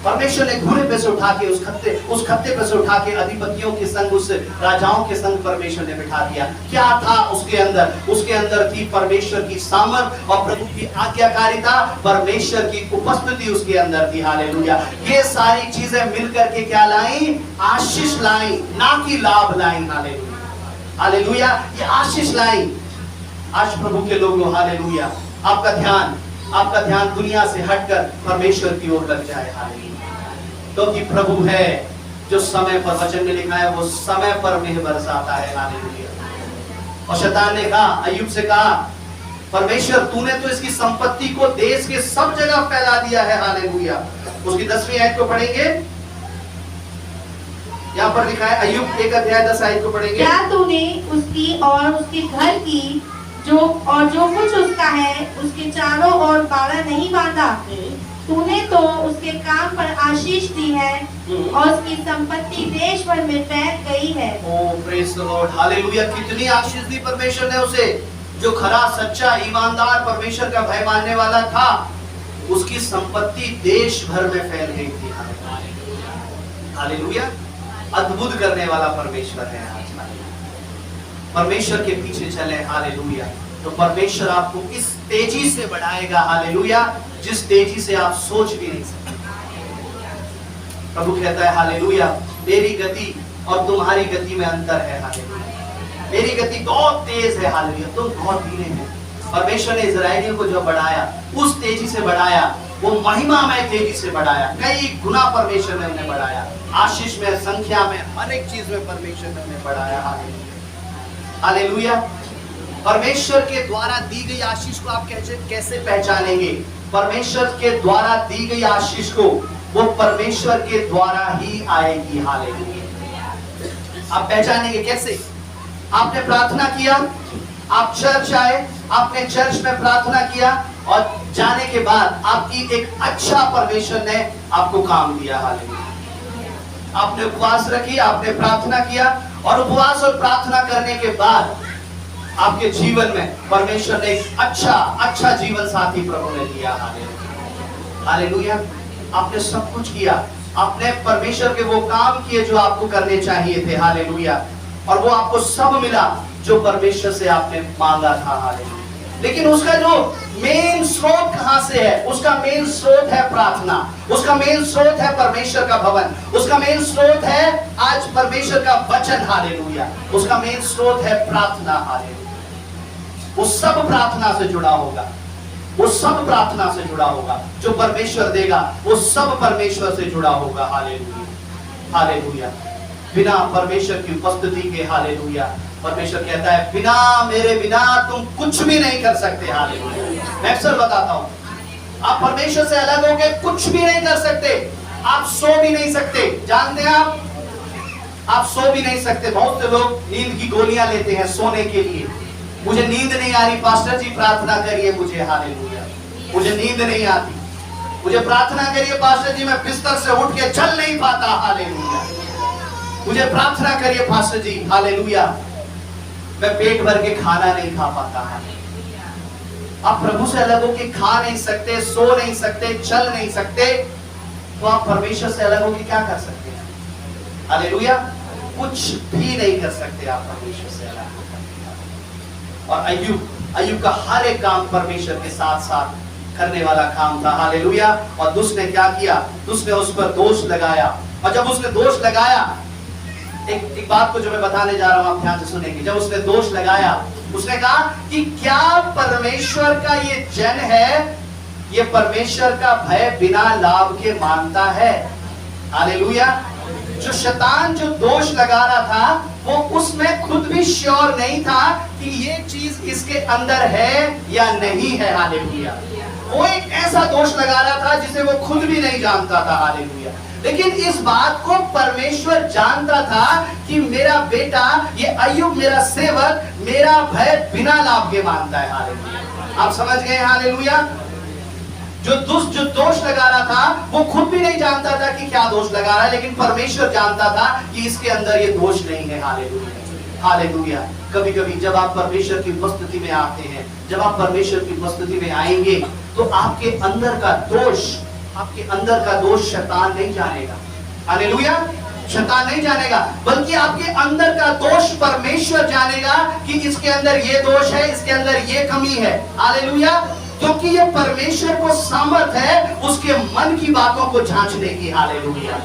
परमेश्वर ने घोड़े पे से उठा के उस खत्ते पे से उठा के अधिपतियों के संग, उस राजाओं के संग परमेश्वर ने बिठा दिया। क्या था उसके अंदर? उसके अंदर थी परमेश्वर की सामर्थ और प्रभु की आज्ञाकारिता, परमेश्वर की उपस्थिति उसके अंदर थी। हालेलुया। ये सारी चीजें मिलकर के क्या लाई? आशीष लाई, ना कि लाभ लाई। हालेलुया, हालेलुया, ये आशीष लाई। आज प्रभु के लोगों, हालेलुया, आपका ध्यान दुनिया से हटकर परमेश्वर की ओर लग जाए। हालेलुया, क्योंकि प्रभु है जो समय पर, वचन में लिखा है, वो समय पर मेघ बरसाता है। हालेलुया। और शैतान ने कहा, अय्यूब से कहा, परमेश्वर तूने तो इसकी संपत्ति को देश के सब जगह फैला दिया है। हालेलुया। उसकी 10वीं आयत को पढ़ेंगे, यहाँ पर लिखा है, अय्यूब 1 अध्याय 10 आयत को पढ़ेंगे। क्या तूने उसकी और उसके घर की जो कुछ उसका है उसके चारों ओर बाड़ा नहीं बांधा? तूने तो उसके काम पर आशीष दी है और उसकी संपत्ति देश भर में फैल गई है। ओह प्रेज द लॉर्ड, हालेलुया। कितनी आशीष दी परमेश्वर ने उसे, जो खरा, सच्चा, ईमानदार, परमेश्वर का भय मानने वाला था। उसकी संपत्ति देश भर में फैल गई थी। हालेलुया। अद्भुत करने वाला परमेश्वर है। आज परमेश्वर के पीछे चले, हालेलुया, तो परमेश्वर आपको इस तेजी से बढ़ाएगा। हालेलुया, जिस तेजी से आप सोच भी नहीं सकते। प्रभु कहता है, हालेलुया, मेरी गति और तुम्हारी गति में अंतर है। हालेलुया, मेरी गति बहुत तेज है। हालेलुया, तुम बहुत धीरे हैं। परमेश्वर ने इजरायलियों को जो बढ़ाया, उस तेजी से बढ़ाया, वो महिमा में तेजी से बढ़ाया। कई गुना परमेश्वर ने उन्हें बढ़ाया। आशीष में, संख्या में, हर एक चीज में परमेश्वर ने उन्हें बढ़ाया। Hallelujah, hallelujah. परमेश्वर के द्वारा दी गई आशीष को आप कैसे पहचानेंगे? परमेश्वर के द्वारा दी गई आशीष को वो परमेश्वर के द्वारा ही आएगी। हालेलुया। आप पहचानेंगे कैसे? आपने प्रार्थना किया, आप चर्च आए, आपने चर्च में प्रार्थना किया और जाने के बाद आपकी एक अच्छा परमेश्वर ने आपको काम दिया। हालेलुया। आपने उपवास रखी, आपने प्रार्थना किया और उपवास और प्रार्थना करने के बाद आपके जीवन में परमेश्वर ने एक अच्छा जीवन साथी प्रभु ने दिया। Hallelujah, hallelujah. आपने सब कुछ किया, आपने परमेश्वर के वो काम किए जो आपको करने चाहिए थे। हालेलुया। और वो आपको सब मिला जो परमेश्वर से आपने मांगा था। हालेलुया। लेकिन उसका जो मेन स्रोत कहां से है? उसका मेन स्रोत है प्रार्थना, उसका मेन स्रोत है परमेश्वर का भवन, उसका मेन स्रोत है आज परमेश्वर का वचन। हालेलुया। उसका मेन स्रोत है प्रार्थना। हालेलुया। वो सब प्रार्थना से जुड़ा होगा, वो सब प्रार्थना से जुड़ा होगा। जो परमेश्वर देगा वो सब परमेश्वर से जुड़ा होगा। Hallelujah, hallelujah. बिना परमेश्वर की उपस्थिति के, हालेलुया, परमेश्वर कहता है बिना मेरे बिना तुम कुछ भी नहीं कर सकते। हालेलुया। मैं अक्सर बताता हूं, आप परमेश्वर से अलग होके कुछ भी नहीं कर सकते। आप सो भी नहीं सकते। जानते हैं आप सो भी नहीं सकते। बहुत से लोग नींद की गोलियां लेते हैं सोने के लिए। मुझे नींद नहीं आ रही पास्टर जी, प्रार्थना करिए मुझे। हालेलुया। मुझे नींद नहीं आती, मुझे प्रार्थना करिए पास्टर जी, मैं बिस्तर से उठ के चल नहीं पाता। हालेलुया। मुझे प्रार्थना करिए पास्टर जी। हालेलुया। मैं पेट भर के खाना नहीं खा पाता। आप प्रभु से अलग होके खा नहीं सकते, सो नहीं सकते, चल नहीं सकते, तो आप परमेश्वर से अलग होके क्या कर सकते हैं? हालेलुया। कुछ भी नहीं कर सकते आप परमेश्वर से अलग होकर। और अय्यूब का हर एक काम परमेश्वर के साथ साथ करने वाला काम था। हालेलुया। और दुष्ट ने क्या किया? दुष्ट ने उस पर दोष लगाया। और जब उसने दोष लगाया, एक बात को जो मैं बताने जा रहा हूं आप ध्यान से सुनेंगे। जब उसने दोष लगाया, उसने कहा कि क्या परमेश्वर का ये जन है, ये परमेश्वर का भय बिना लाभ के मानता है? हालेलुया। जो शैतान जो दोष लगा रहा था, वो उसमें खुद भी श्योर नहीं था कि ये चीज इसके अंदर है या नहीं है। हालेलुया। वो एक ऐसा दोष लगा रहा था जिसे वो खुद भी नहीं जानता था। हालेलुया। लेकिन इस बात को परमेश्वर जानता था कि मेरा बेटा ये अय्यूब, मेरा सेवक, मेरा भय बिना लाभ के मानता है। हालेलुया। आप समझ गए? हालेलुया। जो दोष लगा रहा था, वो खुद भी नहीं जानता था कि क्या दोष लगा रहा है, लेकिन परमेश्वर जानता था कि इसके अंदर ये दोष नहीं है। Hallelujah, hallelujah. कभी कभी जब आप परमेश्वर की उपस्थिति में आते हैं, जब आप परमेश्वर की उपस्थिति में आएंगे, तो आपके अंदर का दोष, आपके अंदर का दोष शैतान नहीं जानेगा। हालेलुया। शैतान नहीं जानेगा, बल्कि आपके अंदर का दोष परमेश्वर जानेगा कि इसके अंदर ये दोष है, इसके अंदर ये कमी है। हालेलुया। क्योंकि ये परमेश्वर को सामर्थ है उसके मन की बातों को जांचने की। हालेलुया।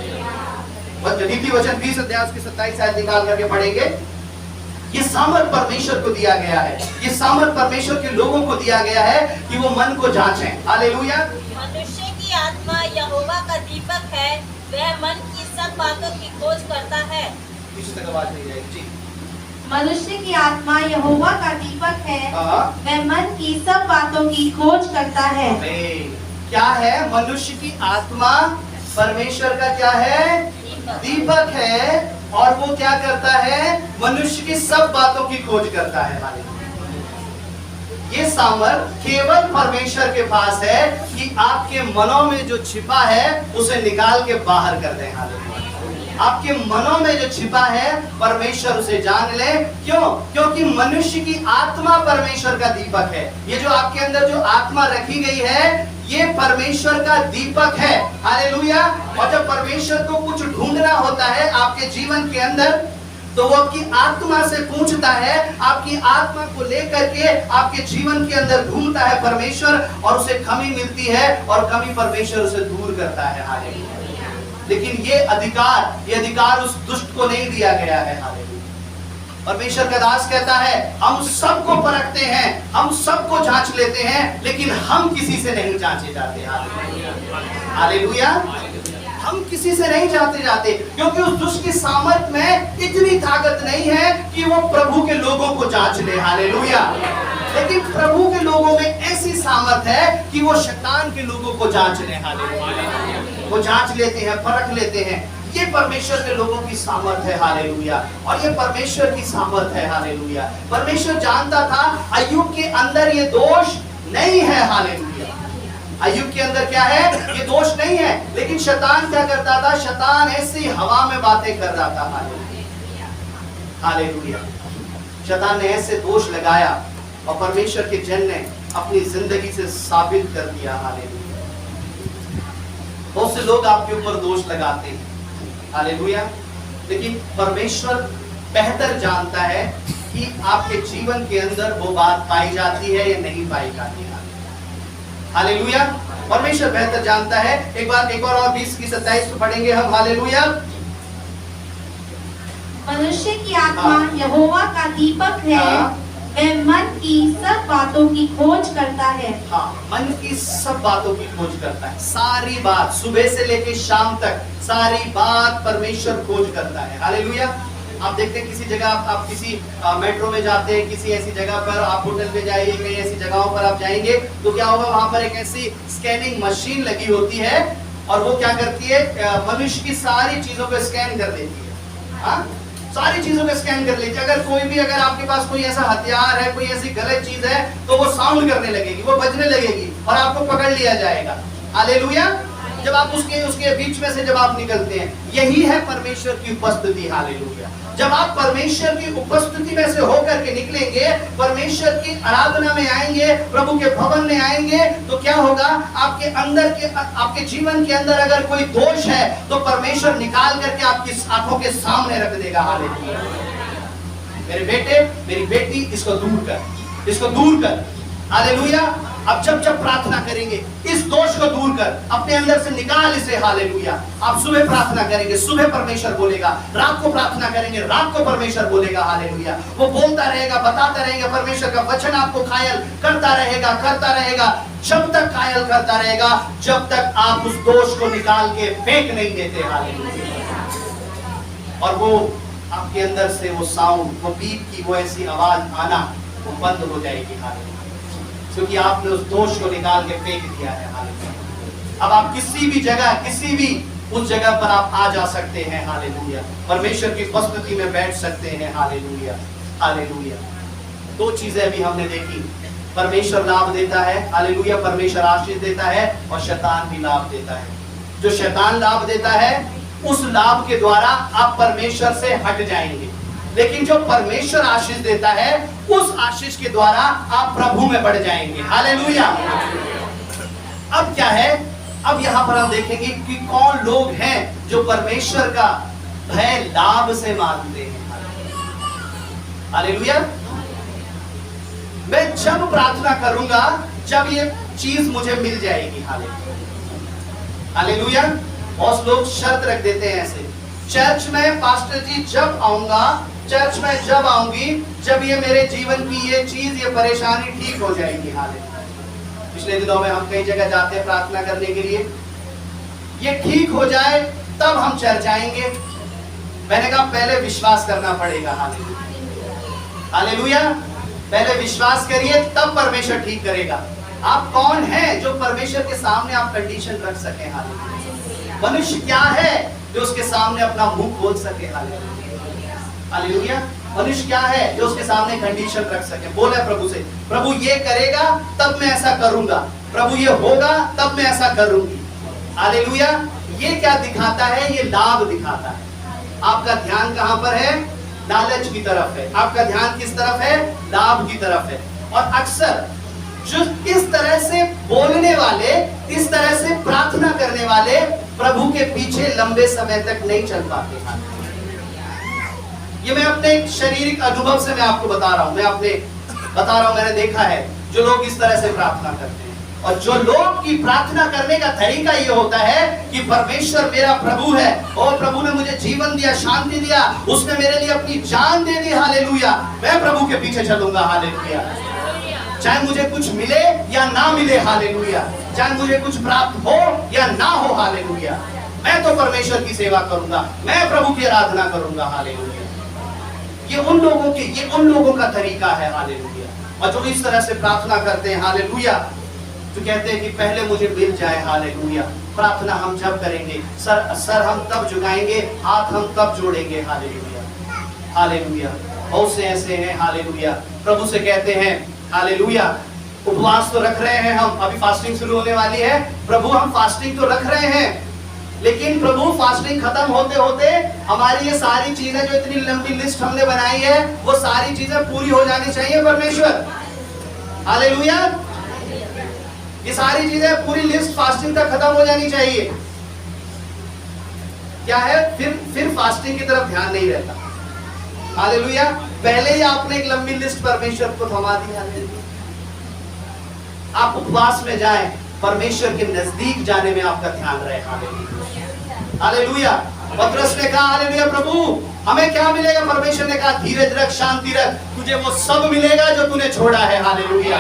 नीति वचन 20 अध्याय उसकी 27 आयत निकाल करके पढ़ेंगे। ये सामर्थ परमेश्वर को दिया गया है, ये सामर्थ परमेश्वर के लोगों को दिया गया है कि वो मन को जांचें। हालेलुया। मनुष्य की आत्मा यहोवा का दीपक है, वह मन की सब बातों की खोज करता है। इसी तक आवाज नहीं जाएगी जी। मनुष्य की आत्मा यहोवा का दीपक है, वह मन की सब बातों की खोज करता है। क्या है? मनुष्य की आत्मा परमेश्वर का क्या है? दीपक है। और वो क्या करता है? मनुष्य की सब बातों की खोज करता है। ये सामर्थ केवल परमेश्वर के पास है कि आपके मनों में जो छिपा है उसे निकाल के बाहर कर दें। आपके मनों में जो छिपा है परमेश्वर उसे जान ले। क्यों? क्योंकि मनुष्य की आत्मा परमेश्वर का दीपक है। ये जो आपके अंदर जो आत्मा रखी गई है ये परमेश्वर का दीपक है। हालेलुया। और जब परमेश्वर को कुछ ढूंढना होता है आपके जीवन के अंदर तो वो आपकी आत्मा से पूछता है, आपकी आत्मा को लेकर के आपके जीवन के अंदर ढूंढता है परमेश्वर और उसे कमी मिलती है और कमी परमेश्वर उसे दूर करता है। हालेलुया। लेकिन ये अधिकार उस दुष्ट को नहीं दिया गया है। हालेलुया। परमेश्वर का दास कहता है हम सबको परखते हैं, हम सबको जांच लेते हैं, लेकिन हम किसी से नहीं जांचे जाते। हालेलुया। हम किसी से नहीं जाते क्योंकि उस दुष्ट की सामर्थ में इतनी ताकत नहीं है कि वो प्रभु के लोगों को जांच ले। हालेलुया। लेकिन प्रभु के लोगों में ऐसी सामर्थ है कि वो शैतान के लोगों को जांच ले। हालेलुया। वो जांच लेते हैं, परख लेते हैं। ये परमेश्वर के लोगों की सामर्थ है। हालेलुया। और ये परमेश्वर की सामर्थ है। हालेलुया। परमेश्वर जानता था अय्यूब के अंदर ये दोष नहीं है। हालेलुया। अय्यूब के अंदर क्या है? ये दोष नहीं है। लेकिन शैतान क्या करता था? शैतान ऐसी हवा में बातें कर रहा था। हालेलुया। शैतान ने ऐसे दोष लगाया और परमेश्वर के जन ने अपनी जिंदगी से साबित कर दिया। हालेलुया। बहुत से लोग आपके ऊपर दोष लगाते हैं। हालेलुया। लेकिन परमेश्वर बेहतर जानता है कि आपके जीवन के अंदर वो बात पाई जाती है या नहीं पाई जाती है। हालेलुया। परमेश्वर बेहतर जानता है। एक और 20 की 27 को पढ़ेंगे हम। हालेलुया। मनुष्य की आत्मा यहोवा का दीपक है, वह मन की सब बातों की खोज करता है। हाँ, मन की सब बातों की खोज करता है। सारी बात सुबह से लेकर शाम तक सारी बात परमेश्वर खोज करता है। हालेलुया। आप देखते हैं किसी जगह आप किसी मेट्रो में जाते हैं, किसी ऐसी जगह पर आप होटल पे जाइए, कहीं ऐसी जगहों पर आप जाएंगे तो क्या होगा? वहां पर एक ऐसी स्कैनिंग मशीन लगी होती है और वो क्या करती है? मनुष्य की सारी चीजों को स्कैन कर देती है। हाँ, सारी चीजों को स्कैन कर लेती है। अगर आपके पास कोई ऐसा हथियार है, कोई ऐसी गलत चीज है तो वो साउंड करने लगेगी, वो बजने लगेगी और आपको पकड़ लिया जाएगा। हालेलुया। जब आप उसके बीच में से जब आप निकलते हैं, यही है परमेश्वर की उपस्थिति। हालेलुया। जब आप परमेश्वर की उपस्थिति में से होकर के निकलेंगे, परमेश्वर की आराधना में आएंगे, प्रभु के भवन में आएंगे, तो क्या होगा? आपके अंदर के आपके जीवन के अंदर अगर कोई दोष है तो परमेश्वर निकाल करके आपकी आंखों के सामने रख देगा। हालेलुया। मेरे बेटे, मेरी बेटी, इसको दूर कर। हालेलुया। अब जब प्रार्थना करेंगे इस दोष को दूर कर, अपने अंदर से निकाल इसे। हालेलुया। आप सुबह प्रार्थना करेंगे, सुबह परमेश्वर बोलेगा। रात को प्रार्थना करेंगे, रात को परमेश्वर बोलेगा। हालेलुया। वो बोलता रहेगा, बताता रहेगा। परमेश्वर का वचन आपको कायल करता रहेगा जब तक कायल करता रहेगा, जब तक आप उस दोष को निकाल के फेंक नहीं देते। हालेलुया। और वो आपके अंदर से वो साउंड, वो बीप की वो ऐसी आवाज आना वो बंद हो जाएगी। हालेलुया। क्योंकि आपने उस दोष को निकाल के फेंक दिया है। हालेलुया। अब आप किसी भी उस जगह पर आप आ जा सकते हैं। हालेलुया। परमेश्वर की उपस्थिति में बैठ सकते हैं। हालेलुया। हालेलुया। दो चीजें भी हमने देखी। परमेश्वर लाभ देता है। हालेलुया। परमेश्वर आशीष देता है और शैतान भी लाभ देता है। जो शैतान लाभ देता है उस लाभ के द्वारा आप परमेश्वर से हट जाएंगे, लेकिन जो परमेश्वर आशीष देता है उस आशीष के द्वारा आप प्रभु में बढ़ जाएंगे। हालेलुया। अब क्या है? अब यहाँ पर हम देखेंगे कि कौन लोग हैं जो परमेश्वर का भय लाभ से मानते हैं। हालेलुया। मैं जब प्रार्थना करूंगा जब ये चीज मुझे मिल जाएगी। हालेलुया। बहुत लोग शर्त रख देते हैं ऐसे, चर्च में पास्टर जी जब आऊंगा, चर्च में जब आऊंगी, जब ये मेरे जीवन की ये चीज, ये परेशानी ठीक हो जाएगी। हालेलुया। पिछले दिनों में हम कई जगह जाते हैं प्रार्थना करने के लिए, ये ठीक हो जाए तब हम चर्च आएंगे। मैंने कहा पहले विश्वास करना पड़ेगा। हालेलुया। पहले विश्वास करिए तब परमेश्वर ठीक करेगा। आप कौन हैं जो परमेश्वर के सामने आप कंडीशन रख सके? हालेलुया। मनुष्य क्या है जो उसके सामने अपना मुंह खोल सके? हालेलुया। मनुष्य क्या है जो उसके सामने कंडीशन रख सके? बोले प्रभु से, प्रभु ये करेगा तब मैं ऐसा करूंगा, प्रभु ये होगा तब मैं ऐसा करूंगी। हालेलुया। ये क्या दिखाता है? ये लाभ दिखाता है। आपका ध्यान कहां पर है? लालच की तरफ है। आपका ध्यान किस तरफ है? लाभ की तरफ है। और अक्सर जो इस तरह से बोलने वाले, इस तरह से प्रार्थना करने वाले प्रभु के पीछे लंबे समय तक नहीं चल पाते। ये मैं अपने एक शारीरिक अनुभव से मैं आपको बता रहा हूं, मैंने देखा है जो लोग इस तरह से प्रार्थना करते हैं। और जो लोग की प्रार्थना करने का तरीका ये होता है कि परमेश्वर मेरा प्रभु है, और प्रभु ने मुझे जीवन दिया, शांति दिया, उसने मेरे लिए अपनी जान दे दी। हालेलुया। मैं प्रभु के पीछे चलूंगा। हालेलुया। चाहे मुझे कुछ मिले या ना मिले। हालेलुया। चाहे मुझे कुछ प्राप्त हो या ना हो। हालेलुया। मैं तो परमेश्वर की सेवा करूंगा, मैं प्रभु की आराधना करूंगा। हालेलुया। ये उन लोगों का तरीका है। हालेलुया। और जो इस तरह से प्रार्थना करते हैं, हालेलुया, जो कहते हैं कि पहले मुझे मिल जाए। हालेलुया। प्रार्थना हम जब करेंगे, सर हम तब झुकाएंगे, हाथ हम तब जोड़ेंगे। हालेलुया। हालेलुया। बहुत से ऐसे हैं, हालेलुया, प्रभु से कहते हैं, हालेलुया, उपवास तो रख रहे हैं हम, अभी फास्टिंग शुरू होने वाली है, प्रभु हम फास्टिंग तो रख रहे हैं, लेकिन प्रभु फास्टिंग खत्म होते होते हमारी ये सारी चीजें, जो इतनी लंबी लिस्ट हमने बनाई है, वो सारी चीजें पूरी हो जानी चाहिए परमेश्वर। हालेलुया। ये सारी चीजें, पूरी लिस्ट फास्टिंग तक खत्म हो जानी चाहिए। क्या है? फिर फास्टिंग की तरफ ध्यान नहीं रहता। हालेलुया। पहले ही आपने एक लंबी लिस्ट परमेश्वर को थमा दी। हालेलुया। आप उपवास में जाएं, परमेश्वर के नजदीक जाने में आपका ध्यान रहे। हालेलुया। पतरस ने कहा, हालेलुया, प्रभु हमें क्या मिलेगा? परमेश्वर ने कहा, धीरज रख, शांति रख, तुझे वो सब मिलेगा जो तूने छोड़ा है। हालेलुया।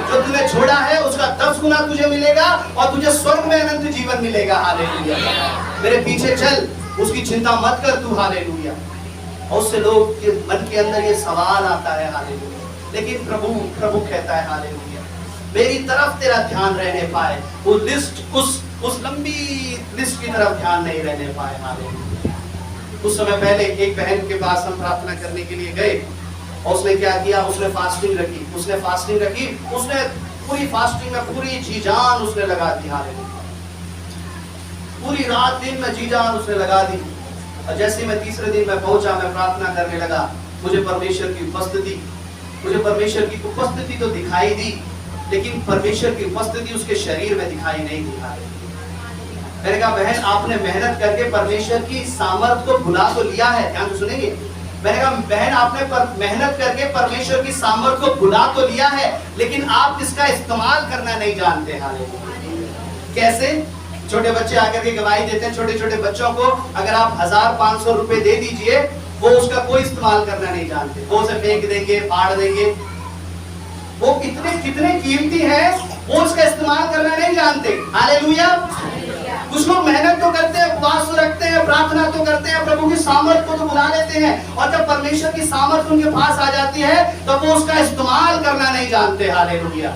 जो तूने छोड़ा है उसका 10 गुना तुझे मिलेगा, और तुझे स्वर्ग में अनंत जीवन मिलेगा। हालेलुया। मेरे पीछे चल, उसकी चिंता मत कर तू। हालेलुया। और उससे लोग के मन के अंदर ये सवाल आता है। हालेलुया। लेकिन प्रभु कहता है, हालेलुया, मेरी तरफ तेरा ध्यान रहने पाए, वो लिस्ट, उस लंबी लिस्ट की तरफ ध्यान नहीं रहने पाए। हालेलुया। कुछ समय पहले एक बहन के पास हम प्रार्थना करने के लिए गए, और उसने क्या किया? उसने फास्टिंग रखी। उसने पूरी फास्टिंग में पूरी जी जान उसने लगा दी। हालेलुया। पूरी रात दिन में जी जान उसने लगा दी। और जैसे मैं तीसरे दिन में पहुंचा, मैं प्रार्थना करने लगा, मुझे परमेश्वर की उपस्थिति तो दिखाई दी, लेकिन परमेश्वर की उपस्थिति उसके शरीर में दिखाई नहीं दी। मैंने कहा, बहन आपने मेहनत करके परमेश्वर की सामर्थ को भुला तो लिया है। ध्यान से सुनेंगे। मैंने कहा, बहन आपने मेहनत करके परमेश्वर की सामर्थ को भुला तो लिया है, लेकिन आप इसका इस्तेमाल करना नहीं जानते। हालेलुया। कैसे? छोटे बच्चे आकर के गवाही देते हैं। छोटे छोटे बच्चों को अगर आप 1500 रुपए दे दीजिए, वो उसका कोई इस्तेमाल करना नहीं जानते, वो उसे फेंक देंगे, फाड़ देंगे। वो कितने कीमती है, वो उसका इस्तेमाल करना नहीं जानते। हालेलुया। कुछ लोग मेहनत तो करते हैं, उपवास तो रखते हैं, प्रार्थना तो करते हैं, प्रभु की सामर्थ को तो बुला लेते हैं, और जब परमेश्वर की सामर्थ उनके पास आ जाती है तो वो उसका इस्तेमाल करना नहीं जानते। हालेलुया।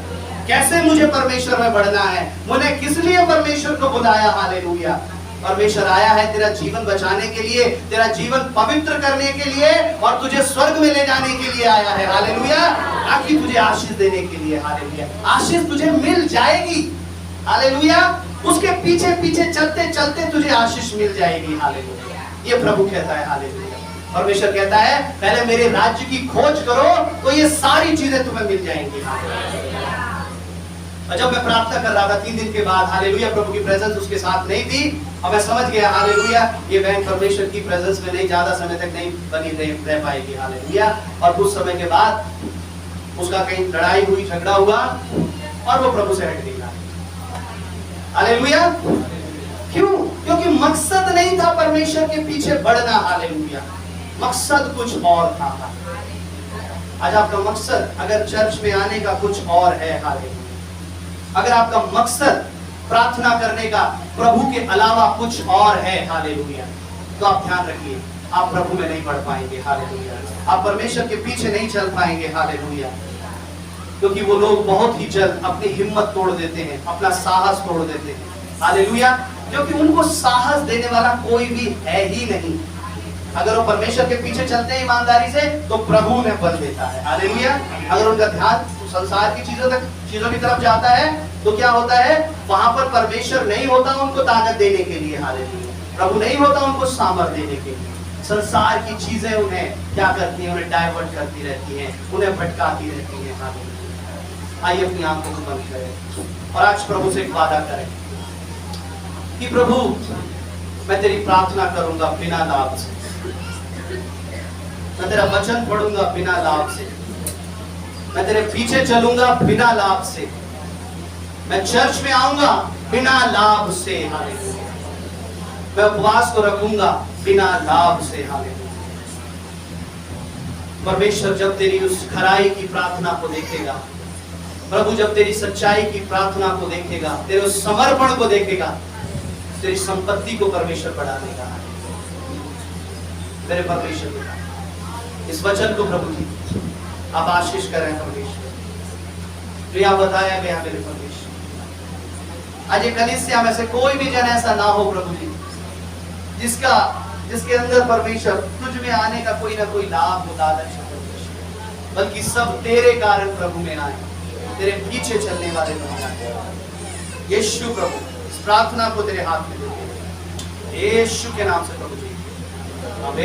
कैसे मुझे परमेश्वर में बढ़ना है, मुझे किस लिए परमेश्वर को बुलाया? हालेलुया। परमेश्वर आया है तेरा जीवन बचाने के लिए, तेरा जीवन पवित्र करने के लिए, और तुझे स्वर्ग में ले जाने के लिए आया है। हालेलुया। ताकि तुझे आशीष देने के लिए। हालेलुया। आशीष तुझे मिल जाएगी। हालेलुया। उसके पीछे पीछे चलते चलते तुझे आशीष मिल जाएगी। हालेलुया। ये प्रभु कहता है। हालेलुया। परमेश्वर कहता है, पहले मेरे राज्य की खोज करो तो ये सारी चीजें तुम्हें मिल जाएंगी। और जब मैं प्रार्थना कर रहा था 3 दिन के बाद, हालेलुया, प्रभु की प्रेजेंस उसके साथ नहीं थी और मैं समझ गया, हालेलुया, ये बहन परमेश्वर की प्रेजेंस में नहीं, ज्यादा समय तक नहीं बनी रह पाएगी, हालेलुया। और कुछ समय के बाद उसका कहीं लड़ाई हुई, झगड़ा हुआ और वो प्रभु से हट गई, हालेलुया। क्यों? क्योंकि मकसद नहीं था परमेश्वर के पीछे बढ़ना, हालेलुया, मकसद कुछ और था। आज आपका मकसद अगर चर्च में आने का कुछ और है, हालेलुया, अगर आपका मकसद प्रार्थना करने का प्रभु के अलावा कुछ और है, हालेलुया, तो आप ध्यान रखिए, आप प्रभु में नहीं बढ़ पाएंगे, हालेलुया, आप परमेश्वर के पीछे नहीं चल पाएंगे, हालेलुया। क्योंकि वो लोग बहुत ही जल्द अपनी हिम्मत तोड़ देते हैं, अपना साहस तोड़ देते हैं, हालेलुया, क्योंकि उनको साहस देने वाला कोई भी है ही नहीं। अगर वो परमेश्वर के पीछे चलते हैं ईमानदारी से, तो प्रभु उन्हें बल देता है, हालेलुया। अगर उनका ध्यान संसार की चीजों की तरफ जाता है, तो क्या होता है, वहां पर परमेश्वर नहीं होता उनको ताकत देने के लिए, हालेलुया, प्रभु नहीं होता उनको सामर्थ देने के लिए। संसार की चीजें उन्हें क्या करती हैं, उन्हें डाइवर्ट करती रहती हैं, उन्हें भटकाती रहती हैं, हालेलुया। आइए अपनी आंखों को बंद करें और आज प्रभु से एक वादा करें कि प्रभु, मैं तेरी प्रार्थना करूंगा बिना लाभ से, मैं तेरा वचन पढ़ूंगा बिना लाभ से, मैं तेरे पीछे चलूंगा बिना लाभ से, मैं चर्च में आऊंगा बिना लाभ से, हालेलुया, मैं उपवास को रखूंगा बिना लाभ से, हालेलुया। परमेश्वर जब तेरी उस खराई की प्रार्थना को देखेगा, प्रभु जब तेरी सच्चाई की प्रार्थना को देखेगा, तेरे उस समर्पण को देखेगा, तेरी संपत्ति को परमेश्वर बढ़ा देगा, मेरे परमेश्वर। इस वचन को प्रभु जी आप आशीष करें परमेश्वर, प्रिया बताया गया मेरे परमेश्वर। आज ये कलीसिया में से कोई भी जन ऐसा ना हो प्रभु जी जिसके अंदर परमेश्वर तुझ में आने का कोई ना कोई लाभ हो, लालच हो परमेश्वर, बल्कि सब तेरे कारण प्रभु में आए, तेरे पीछे चलने वाले लोग। यीशु प्रभु, इस प्रार्थना को तेरे हाथ में देते हैं, यीशु के नाम से प्रभु जी, आमीन।